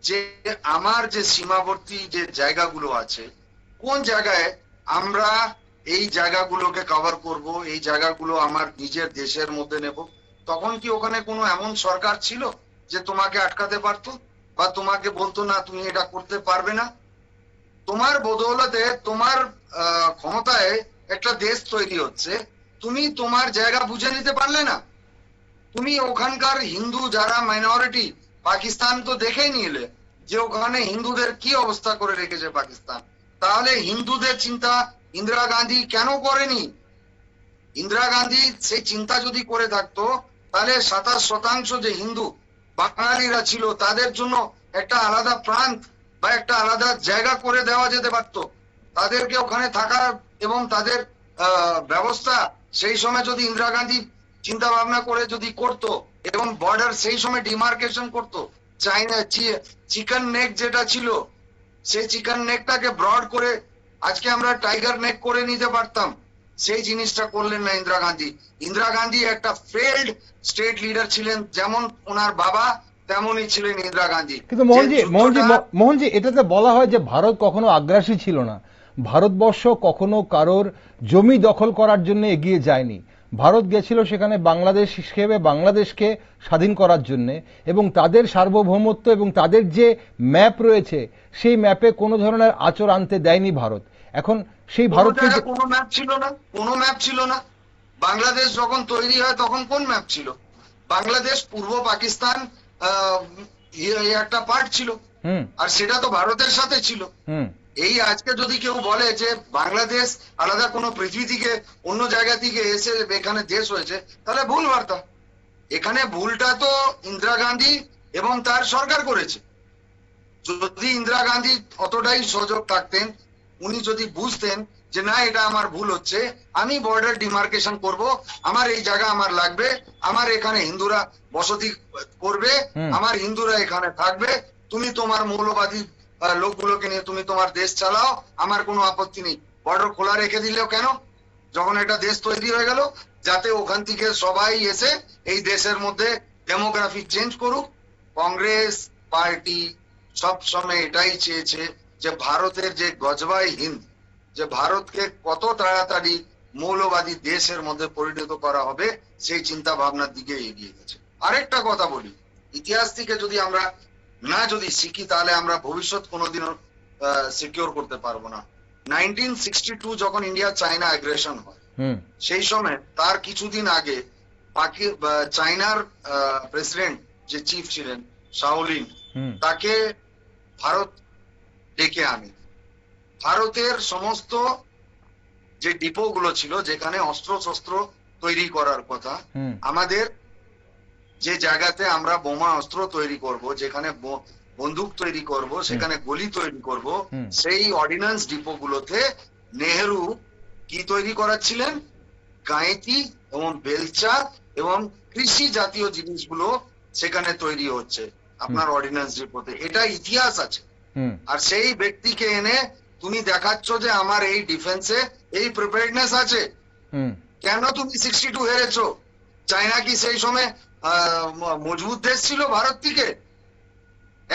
যে আমার যে সীমাবর্তী যে জায়গাগুলো আছে, কোন জায়গায় আমরা এই জায়গাগুলোকে কভার করব, এই জায়গাগুলো আমার নিজের দেশের মধ্যে নেব? তখন কি ওখানে কোনো এমন সরকার ছিল যে তোমাকে আটকাতে পারতো বা তোমাকে বলতো না তুমি এটা করতে পারবে না? তোমার বদৌলতে, তোমার ক্ষমতায় একটা দেশ তৈরি হচ্ছে, তুমি তোমার জায়গা বুঝে নিতে পারলে না? তুমি ওখানকার হিন্দু যারা মাইনরিটি, পাকিস্তান তো দেখেই নিলে যে ওখানে হিন্দুদের কি অবস্থা করে রেখেছে পাকিস্তান। তাহলে হিন্দুদের চিন্তা ইন্দিরা গান্ধী কেন করেনি? ইন্দিরা গান্ধী সেই চিন্তা যদি করে থাকতো, তাহলে 27% যে হিন্দু বাঙালিরা ছিল তাদের জন্য একটা আলাদা প্রান্ত বা একটা আলাদা জায়গা করে দেওয়া যেতে পারত। তাদেরকে ওখানে থাকা এবং তাদের ব্যবস্থা সেই সময় যদি ইন্দিরা গান্ধী চিন্তা ভাবনা করে যদি করতো এবং বর্ডার সেই সময় ডিমার্কেশন করতো, চাইনা চিকেন নেক যেটা ছিল সেই চিকেন নেকটাকে ব্রড করে আজকে আমরা টাইগার নেক করে নিতে পারতাম। সেই জিনিসটা করলেন না ইন্দিরা গান্ধী। ইন্দিরা গান্ধী একটা ফেল্ড স্টেট লিডার ছিলেন, যেমন ওনার বাবা তেমনই ছিলেন ইন্দিরা গান্ধী। কিন্তু মোহনজি, এটাতে বলা হয় যে ভারত কখনো আগ্রাসী ছিল না, ভারতবর্ষ কখনো কারোর জমি দখল করার জন্য এগিয়ে যায়নি, ভারত গেছিল সেখানে বাংলাদেশ হিসেবে বাংলাদেশকে স্বাধীন করার জন্য, এবং তাদের সার্বভৌমত্ব এবং তাদের যে ম্যাপ রয়েছে সেই ম্যাপে কোনো ধরনের আঁচড় আনতে দেয়নি ভারত। এখন সেই ভারতকে কোনো ম্যাপ ছিল না, কোনো ম্যাপ ছিল না। বাংলাদেশ যখন তৈরি হয় তখন কোন ম্যাপ ছিল? বাংলাদেশ পূর্ব পাকিস্তান একটা পার্ট ছিল, আর সেটা তো ভারতের সাথে ছিল। এই আজকে যদি কেউ বলে যে বাংলাদেশ আলাদা কোনো পৃথিবী থেকে অন্য জায়গা থেকে এসে এখানে দেশ হয়েছে, তাহলে ভুল বার্তা। এখানে ভুলটা তো ইন্দিরা গান্ধী এবং তার সরকার করেছে। যদি ইন্দিরা গান্ধী অতটাই সজাগ থাকতেন, উনি যদি বুঝতেন যে না এটা আমার ভুল হচ্ছে, আমি বর্ডার ডিমার্কেশন করব, আমার এই জায়গা আমার লাগবে, আমার এখানে হিন্দুরা বসতি করবে, আমার হিন্দুরা এখানে থাকবে, তুমি তোমার মৌলবাদী লোকগুলোকে নিয়ে তুমি তোমার দেশ চালাও, আমার কোনো আপত্তি নেই। বর্ডার খোলা রেখে দিলেও কেন? যখন একটা দেশ তৈরি হয়ে গেল, যাতে ওখান থেকে সবাই এসে এই দেশের মধ্যে ডেমোগ্রাফি চেঞ্জ করুক। কংগ্রেস পার্টি সব সময় এটাই চেয়েছে যে ভারতের যে গজবাই হিন্দ, যে ভারতকে কত তাড়াতাড়ি মৌলবাদী দেশের মধ্যে পরিণত করা হবে, সেই চিন্তা ভাবনার দিকে এগিয়ে গেছে। আরেকটা কথা বলি, ইতিহাস থেকে যদি আমরা যদি শিখি, তাহলে আমরা ভবিষ্যৎ কোনোদিনও সিকিউর করতে পারবো না। 1962 যখন ইন্ডিয়া চায়না অ্যাগ্রেশন হয়, সেই সময় তার কিছুদিন আগে চায়নার প্রেসিডেন্ট যে চিফ ছিলেন শাওলিন, তাকে ভারত ডেকে আনে। ভারতের সমস্ত যে ডিপো গুলো ছিল যেখানে অস্ত্র শস্ত্র তৈরি করার কথা, আমাদের যে জায়গাতে আমরা বোমা অস্ত্র তৈরি করব, যেখানে বন্দুক তৈরি করব, সেখানে গুলি তৈরি করব, সেই অর্ডিন্যান্স ডিপো গুলোতে নেহেরু কি তৈরি করাচ্ছিলেন? গাঁয়েতি এবং বেলচা এবং কৃষি জাতীয় জিনিসগুলো সেখানে তৈরি হচ্ছে আপনার অর্ডিন্যান্স ডিপোতে। এটা ইতিহাস আছে। আর সেই ব্যক্তিকে এনে তুমি দেখাচ্ছ যে আমার এই ডিফেন্সে এই প্রিপেয়ারনেস আছে। কেন তুমি 62 হেরেছো? চায়না কি সেই সময় মজবুত দেশ ছিল ভারত থেকে?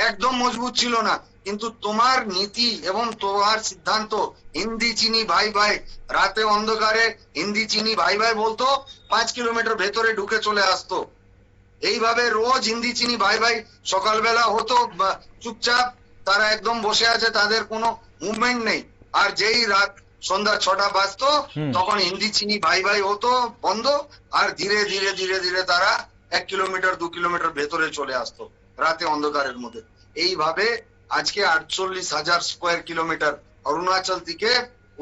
একদম মজবুত ছিল না। কিন্তু তোমার নীতি এবং তোমার সিদ্ধান্ত, হিন্দি চিনি ভাই ভাই, রাতে অন্ধকারে হিন্দি চিনি ভাই ভাই বলতো, 5 কিলোমিটার ভেতরে ঢুকে চলে আসতো। এইভাবে রোজ হিন্দি চিনি ভাই ভাই সকালবেলা হতো, চুপচাপ তারা একদম বসে আছে, তাদের কোনো মুভমেন্ট নেই। আর যেই রাত সন্ধ্যা 6টা বাজতো, তখন হিন্দি চিনি ভাই ভাই হতো বন্ধ, আর ধীরে ধীরে ধীরে ধীরে তারা 1 কিলোমিটার 2 কিলোমিটার ভেতরে চলে আসতো রাতে অন্ধকারের মধ্যে। এইভাবে আজকে 48,000 স্কোয়ার কিলোমিটার অরুণাচল থেকে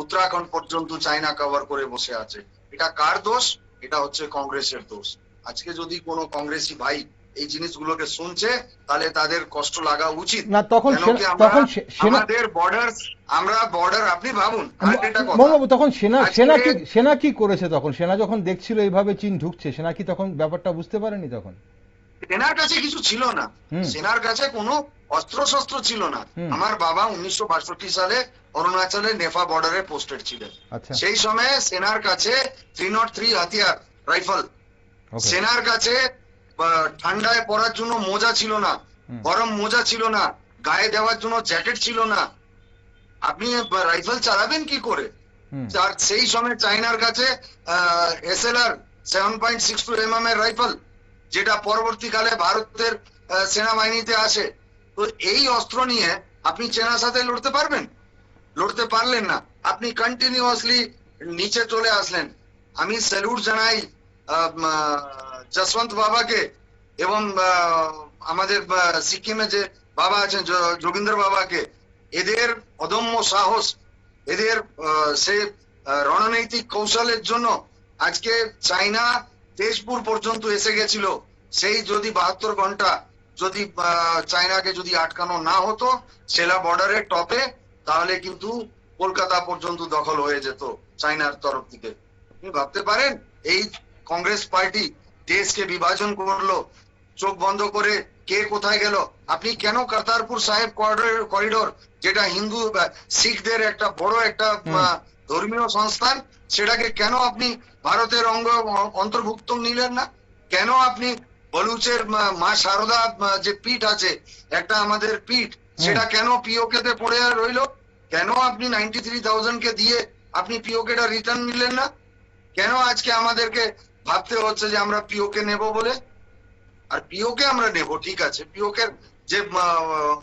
উত্তরাখণ্ড পর্যন্ত চায়না কভার করে বসে আছে। এটা কার দোষ? এটা হচ্ছে কংগ্রেসের দোষ। আজকে যদি কোনো কংগ্রেসি ভাই এই জিনিসগুলোকে শুনছে, তাহলে তাদের কষ্ট লাগা উচিত না। তখন আমাদের বর্ডার, আমরা বর্ডার, আপনি ভাবুন তখন সেনা কি করেছে? তখন সেনা যখন দেখছিল এইভাবে চীন ঢুকছে, সেনা কি তখন ব্যাপারটা বুঝতে পারেনি? তখন সেনার কাছে কিছু ছিল না, সেনার কাছে কোনো অস্ত্র শস্ত্র ছিল না। আমার বাবা 1962 সালে অরুণাচলে নেফা বর্ডারে পোস্টেড ছিলেন। সেই সময় সেনার কাছে 303 হাতিয়ার রাইফেল, সেনার কাছে ঠান্ডায় পরার জন্য মোজা ছিল না, গরম মোজা ছিল না, গায়ে দেওয়ার জন্য জ্যাকেট ছিল না। আপনি রাইফেল চালাবেন কি করে? আর সেই সময় চায়নার কাছে SLR 7.62 mm এর রাইফেল, যেটা পরবর্তীকালে ভারতের সেনাবাহিনীতে আসে। তো এই অস্ত্র নিয়ে আপনি চীনের সাথে লড়তে পারবেন? লড়তে পারলেন না। আপনি কন্টিনিউয়াসলি নিচে চলে আসলেন। আমি স্যালুট জানাই যশবন্ত বাবাকে এবং আমাদের সিকিমে যে বাবা আছেন যোগীন্দ্র বাবাকে। এদের অদম্য সাহস, এদের সে রণনৈতিক কৌশলের জন্য আজকে চায়না তেজপুর পর্যন্ত এসে গেছিল। সেই যদি 72 ঘন্টা যদি চায়নাকে যদি আটকানো না হতো সেলা বর্ডারের টপে, তাহলে কিন্তু কলকাতা পর্যন্ত দখল হয়ে যেত চায়নার তরফ থেকে। আপনি ভাবতে পারেন এই কংগ্রেস পার্টি দেশকে বিভাজন করলো, চোখ বন্ধ করে কে কোথায় গেল। আপনি কেন কর্তারপুর সাহেব করিডোর, যেটা হিন্দু শিখদের একটা বড় একটা ধর্মীয় সংস্থান, সেটাকে কেন আপনি ভারতের অন্তর্ভুক্ত নিলেন না? কেন আপনি বলুচের মা শারদা যে পীঠ আছে, একটা আমাদের পীঠ, সেটা কেন পিওকে তে পড়ে রইল? কেন আপনি 93,000 কে দিয়ে আপনি পিওকেটা রিটার্ন নিলেন না? কেন আজকে আমাদেরকে ভাবতে হচ্ছে যে আমরা পিওকে নেব বলে? আর পিওকে আমরা নেব, ঠিক আছে, পিওকে যে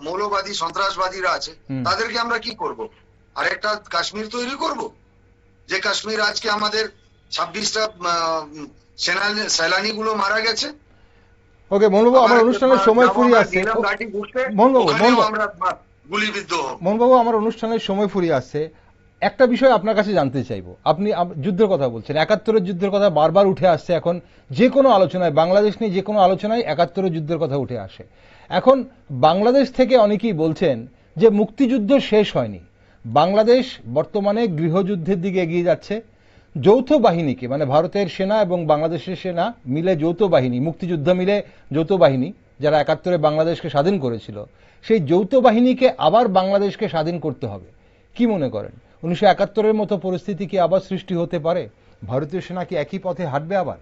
মৌলবাদী সন্ত্রাসবাদীরা আছে তাদেরকে আমরা কি করব? আর একটা কাশ্মীর তৈরি করব, যে কাশ্মীর আজকে আমাদের 26টা সেনানি গুলো মারা গেছে। ওকে মোহনবাবু, আমার অনুষ্ঠানের সময় ফুরিয়ে আসছে। মোহনবাবু, আমার অনুষ্ঠানের সময় ফুরিয়ে আসছে। একটা বিষয় আপনার কাছে জানতে চাইবো, আপনি যুদ্ধের কথা বলছেন, 71-এর যুদ্ধের কথা বারবার উঠে আসছে। এখন যে কোনো আলোচনায়, বাংলাদেশ নিয়ে যে কোনো আলোচনায় 71-এর যুদ্ধের কথা উঠে আসে। এখন বাংলাদেশ থেকে অনেকেই বলছেন যে মুক্তিযুদ্ধ শেষ হয়নি, বাংলাদেশ বর্তমানে গৃহযুদ্ধের দিকে এগিয়ে যাচ্ছে। যৌথ বাহিনীকে, মানে ভারতের সেনা এবং বাংলাদেশের সেনা মিলে যৌথ বাহিনী, মুক্তিযুদ্ধ মিলে যৌথ বাহিনী, যারা 71-এ বাংলাদেশকে স্বাধীন করেছিল, সেই যৌথ বাহিনীকে আবার বাংলাদেশকে স্বাধীন করতে হবে। কি মনে করেন, 1971-এর মতো পরিস্থিতি কি আবার সৃষ্টি হতে পারে? ভারতীয় সেনা কি একই পথে হাঁটবে আবার?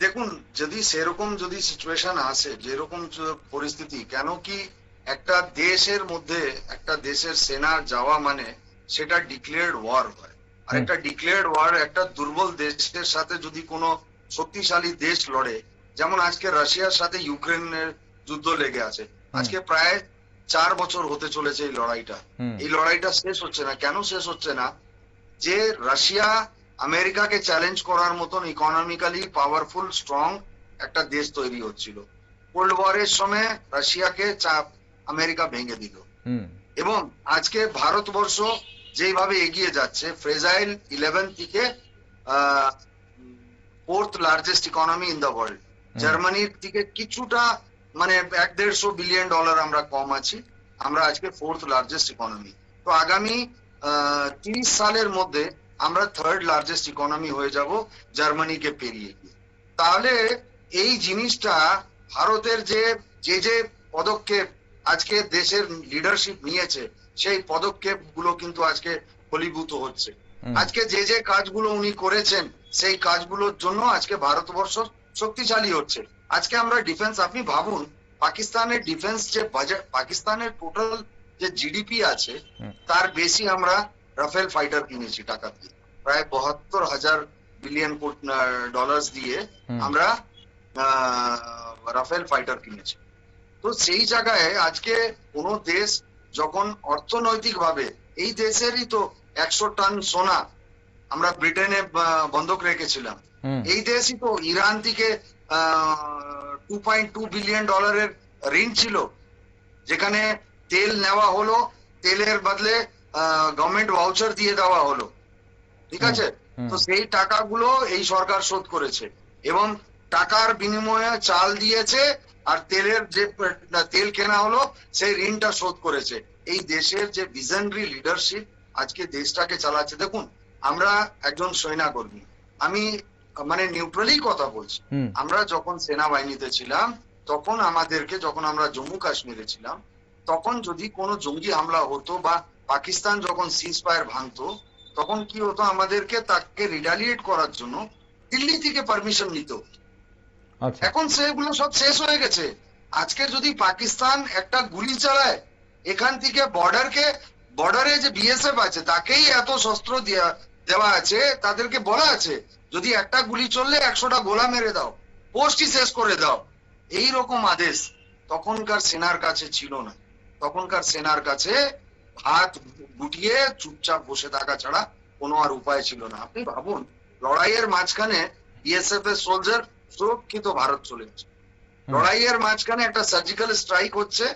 দেখুন, যদি সেরকম যদি সিচুয়েশন আসে, যেরকম পরিস্থিতি, কেন কি একটা দেশের মধ্যে একটা দেশের সেনা যাওয়া মানে সেটা ডিক্লেয়ার্ড ওয়ার হয়। আর একটা ডিক্লেয়ার্ড ওয়ার একটা দুর্বল দেশের সাথে যদি কোনো শক্তিশালী দেশ লড়ে, যেমন আজকে রাশিয়ার সাথে ইউক্রেনের যুদ্ধ লেগে আছে, আজকে প্রায় 4 বছর হতে চলেছে এই লড়াইটা। এই লড়াইটা শেষ হচ্ছে না। কেন শেষ হচ্ছে না? যে রাশিয়া আমেরিকাকে চ্যালেঞ্জ করার মতন ইকোনমিক্যালি পাওয়ারফুল স্ট্রং একটা দেশ তৈরি হচ্ছিল। কোল্ড ওয়ারের সময় রাশিয়াকে চাপ আমেরিকা ভেঙে দিল। এবং আজকে ভারতবর্ষ যেভাবে এগিয়ে যাচ্ছে, ফ্রেজাইল 11 থেকে 4th largest economy in the world, জার্মানির থেকে কিছুটা মানে $150 বিলিয়ন আমরা কম আছি, আমরা আজকে 4th লার্জেস্ট ইকোনমি। তো আগামী 30 সালের মধ্যে আমরা 3rd লার্জেস্ট ইকোনমি হয়ে যাব জার্মানিকে পেরিয়ে গিয়ে। তাহলে এই জিনিসটা ভারতের যে যে পদক্ষেপ আজকে দেশের লিডারশিপ নিয়েছে, সেই পদক্ষেপ গুলো কিন্তু আজকে ফলীভূত হচ্ছে। আজকে যে কাজগুলো উনি করেছেন, সেই কাজগুলোর জন্য আজকে ভারতবর্ষ শক্তিশালী হচ্ছে। আজকে আমরা ডিফেন্স, আপনি ভাবুন, পাকিস্তানের ডিফেন্স যে বাজেট, পাকিস্তানের টোটাল যে জিডিপি আছে তার বেশি আমরা রাফেল ফাইটার কিনেছি টাকা দিয়ে, প্রায় 72,000 বিলিয়ন ডলার দিয়ে আমরা রাফেল ফাইটার কিনেছি। তো সেই জায়গায় আজকে কোন দেশ যখন অর্থনৈতিক ভাবে, এই দেশেরই তো 100 টন সোনা আমরা ব্রিটেনে বন্ধক রেখেছিলাম, এই দেশই তো ইরান থেকে 2.2 বিলিয়ন ডলারের ঋণ ছিল, যেখানে তেল নেওয়া হলো, তেলের বদলে গভর্নমেন্ট ভাউচার দিয়ে দেওয়া হলো, ঠিক আছে? তো সেই টাকাগুলো এই সরকার শোধ করেছে এবং টাকার বিনিময়ে চাল দিয়েছে, আর তেলের যে তেল কেনা হলো সেই ঋণটা শোধ করেছে। এই দেশের যে ভিশনারি লিডারশিপ আজকে দেশটাকে চালাচ্ছে। দেখুন, আমরা একজন সেনাকর্মী, আমি মানে নিউট্রালি কথা বলছি, আমরা যখন সেনাবাহিনীতে ছিলাম তখন আমাদেরকে, যখন আমরা জম্মু কাশ্মীরে ছিলাম, তখন যদি কোনো জঙ্গি হামলা হতো বা পাকিস্তান যখন সিজ ফায়ার ভাঙতো, তখন কি হতো, আমাদেরকে তাকে রিটালিয়েট করার জন্য দিল্লি থেকে পারমিশন নিত। এখন সেগুলো সব শেষ হয়ে গেছে। আজকে যদি পাকিস্তান একটা গুলি চালায়, এখান থেকে বর্ডারে যে বিএসএফ আছে তাকেই এত শস্ত্র দেওয়া আছে, তাদেরকে বলা আছে যদি একটা গুলি চললে 100টা গোলা মেরে দাও, পোস্টই শেষ করে দাও। এই রকম আদেশ তখনকার সেনার কাছে ছিল না। তখনকার সেনার কাছে হাত গুটিয়ে চুপচাপ বসে থাকা ছাড়া কোনো আর উপায় ছিল না। আপনি ভাবুন, লড়াইয়ের মাঝখানে বিএসএফ এর সোলজার সুরক্ষিত ভারত চলে যাচ্ছে, লড়াইয়ের মাঝখানে একটা সার্জিক্যাল স্ট্রাইক হচ্ছে,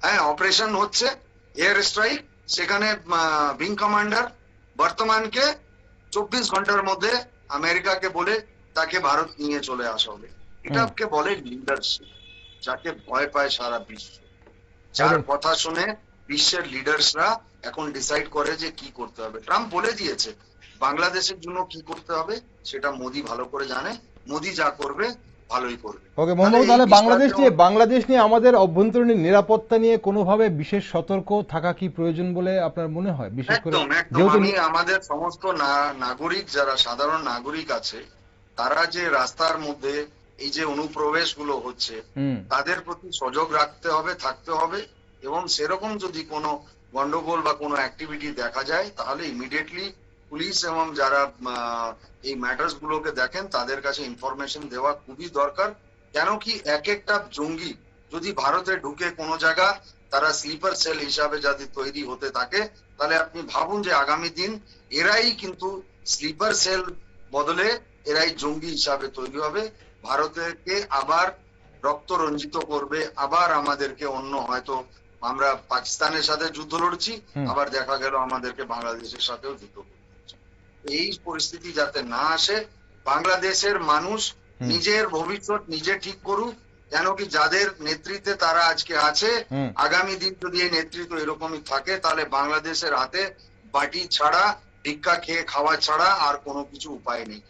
হ্যাঁ, অপারেশন হচ্ছে, এয়ার স্ট্রাইক, সেখানে উইং কমান্ডার বর্তমানকে 24 ঘন্টার মধ্যে আমেরিকাকে বলে তাকে ভারত নিয়ে চলে আসা হবে। এটাকে বলে লিডারশিপ, যাকে ভয় পায় সারা বিশ্ব, যার কথা শুনে বিশ্বের লিডার্সরা এখন ডিসাইড করে যে কি করতে হবে। ট্রাম্প বলে দিয়েছে বাংলাদেশের জন্য কি করতে হবে, সেটা মোদি ভালো করে জানে, মোদি যা করবে ভালোই করবে। ওকে মোহাম্মদ, তাহলে বাংলাদেশ নিয়ে আমাদের অভ্যন্তরীণ নিরাপত্তা নিয়ে কোনোভাবে বিশেষ সতর্ক থাকা কি প্রয়োজন বলে আপনার মনে হয়? বিশেষ করে আমি আমাদের সমস্ত নাগরিক, যারা সাধারণ নাগরিক আছে, তারা যে রাস্তার মধ্যে এই যে অনুপ্রবেশ গুলো হচ্ছে, তাদের প্রতি সজাগ রাখতে হবে, থাকতে হবে, এবং সেরকম যদি কোনো গন্ডগোল বা কোনো অ্যাক্টিভিটি দেখা যায় তাহলে ইমিডিয়েটলি পুলিশ এবং যারা এই ম্যাটার্স গুলোকে দেখেন তাদের কাছে ইনফরমেশন দেওয়া খুবই দরকার। কেন কি এক একটা জঙ্গি যদি ভারতে ঢুকে কোনো জায়গা তারা স্লিপার সেল হিসাবে যদি তৈরি হতে থাকে, তাহলে আপনি ভাবুন যে আগামী দিন এরাই কিন্তু স্লিপার সেল বদলে এরাই জঙ্গি হিসাবে তৈরি হবে, ভারতকে আবার রক্ত রঞ্জিত করবে, আবার আমাদেরকে অন্য হয়তো আমরা পাকিস্তানের সাথে যুদ্ধ লড়ছি, আবার দেখা গেল আমাদেরকে বাংলাদেশের সাথেও যুদ্ধ করতে হচ্ছে। এই পরিস্থিতি যাতে না আসে, বাংলাদেশের মানুষ নিজের ভবিষ্যৎ নিজে ঠিক করুক। কেন কি যাদের নেতৃত্বে তারা আজকে আছে, আগামী দিন যদি এই নেতৃত্ব এরকমই থাকে, তাহলে বাংলাদেশের হাতে বাটি ছাড়া, ভিক্ষা খেয়ে খাওয়া ছাড়া আর কোনো কিছু উপায় নেই।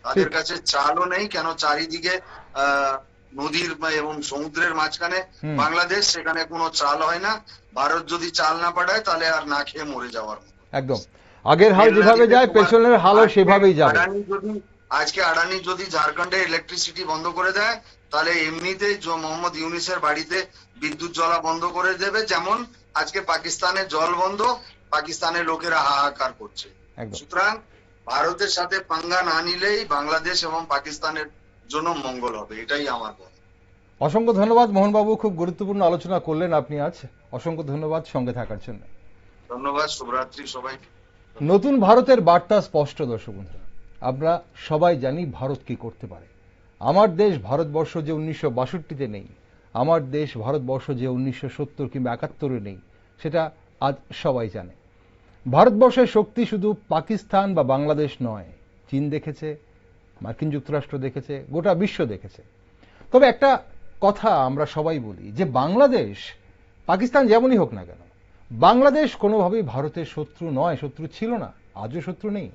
তাদের কাছে চালও নেই, কেন চারিদিকে নদীর এবং সমুদ্রের মাঝখানে বাংলাদেশ, সেখানে কোনো চাল হয় না। ভারত যদি চাল না পাঠায় তাহলে আর না খেয়ে মরে যাওয়ার মতো। একদম আগের হাল যেভাবে যায় পেছনের হালও সেভাবেই যাবে। আজকে আদানি যদি ঝাড়খণ্ডে ইলেকট্রিসিটি বন্ধ করে দেয়, তাহলে এমনিতেই মোহাম্মদ ইউনিসের বাড়িতে বিদ্যুৎ জ্বলা বন্ধ করে দেবে, যেমন আজকে পাকিস্তানের জল বন্ধ, পাকিস্তানের লোকেরা হাহাকার করছে। সুতরাং ভারতের সাথে পাঙ্গা না নিলেই বাংলাদেশ এবং পাকিস্তানের জন্য মঙ্গল হবে, এটাই আমার কথা। অসংখ্য ধন্যবাদ মোহনবাবু, খুব গুরুত্বপূর্ণ আলোচনা করলেন আপনি আজ। অসংখ্য ধন্যবাদ সঙ্গে থাকার জন্য। ধন্যবাদ, শুভরাত্রি সবাই। নতুন ভারতের বার্তা স্পষ্ট দর্শক বন্ধুরা, আমরা সবাই জানি ভারত কি করতে পারে। আমার দেশ ভারতবর্ষ যে 1962-তে নেই, আমার দেশ ভারতবর্ষ যে 1970 কিংবা 71-এ নেই, সেটা আজ সবাই জানে। ভারতবর্ষের শক্তি শুধু পাকিস্তান বা বাংলাদেশ নয়, চীন দেখেছে, মার্কিন যুক্তরাষ্ট্র দেখেছে, গোটা বিশ্ব দেখেছে। তবে একটা কথা আমরা সবাই বলি যে বাংলাদেশ, পাকিস্তান যেমনই হোক না কেন, বাংলাদেশ কোনোভাবেই ভারতের শত্রু নয়, শত্রু ছিল না, আজও শত্রু নেই।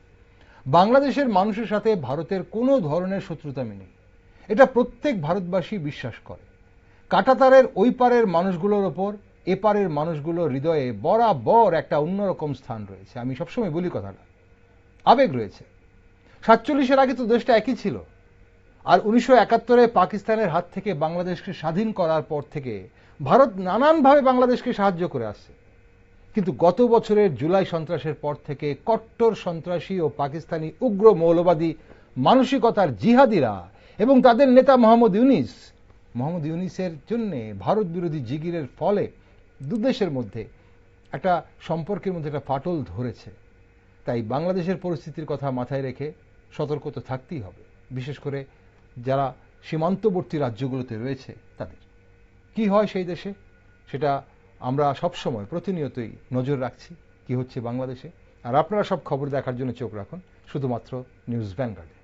বাংলাদেশের মানুষের সাথে ভারতের কোনো ধরনের শত্রুতামি নেই, এটা প্রত্যেক ভারতবাসী বিশ্বাস করে। কাঁটাতারের ওই পারের মানুষগুলোর ওপর এপারের মানুষগুলোর হৃদয়ে বরাবর একটা অন্যরকম স্থান রয়েছে। আমি সবসময় বলি কথাটা, আবেগ রয়েছে। 47-এর আগে তো দেশটা একই ছিল, আর 1971-এ পাকিস্তানের হাত থেকে বাংলাদেশকে স্বাধীন করার পর থেকে ভারত নানানভাবে বাংলাদেশকে সাহায্য করে আসছে। কিন্তু গত বছরের জুলাই সন্ত্রাসের পর থেকে কট্টর সন্ত্রাসী ও পাকিস্তানি উগ্র মৌলবাদী মানসিকতার জিহাদিরা এবং তাদের নেতা মোহাম্মদ ইউনিসের জন্য ভারত বিরোধী জিগিরের ফলে দুদেশের মধ্যে একটা সম্পর্কের মধ্যে একটা ফাটল ধরেছে। তাই বাংলাদেশের পরিস্থিতির কথা মাথায় রেখে সতর্ক তো থাকতেই হবে, বিশেষ করে যারা সীমান্তবর্তী রাজ্যগুলোতে রয়েছে তাদের। কি হয় সেই দেশে সেটা আমরা সবসময় প্রতিনিয়তই নজর রাখছি, কি হচ্ছে বাংলাদেশে। আর আপনারা সব খবর দেখার জন্য চোখ রাখুন শুধুমাত্র নিউজ ভ্যানগার্ডে।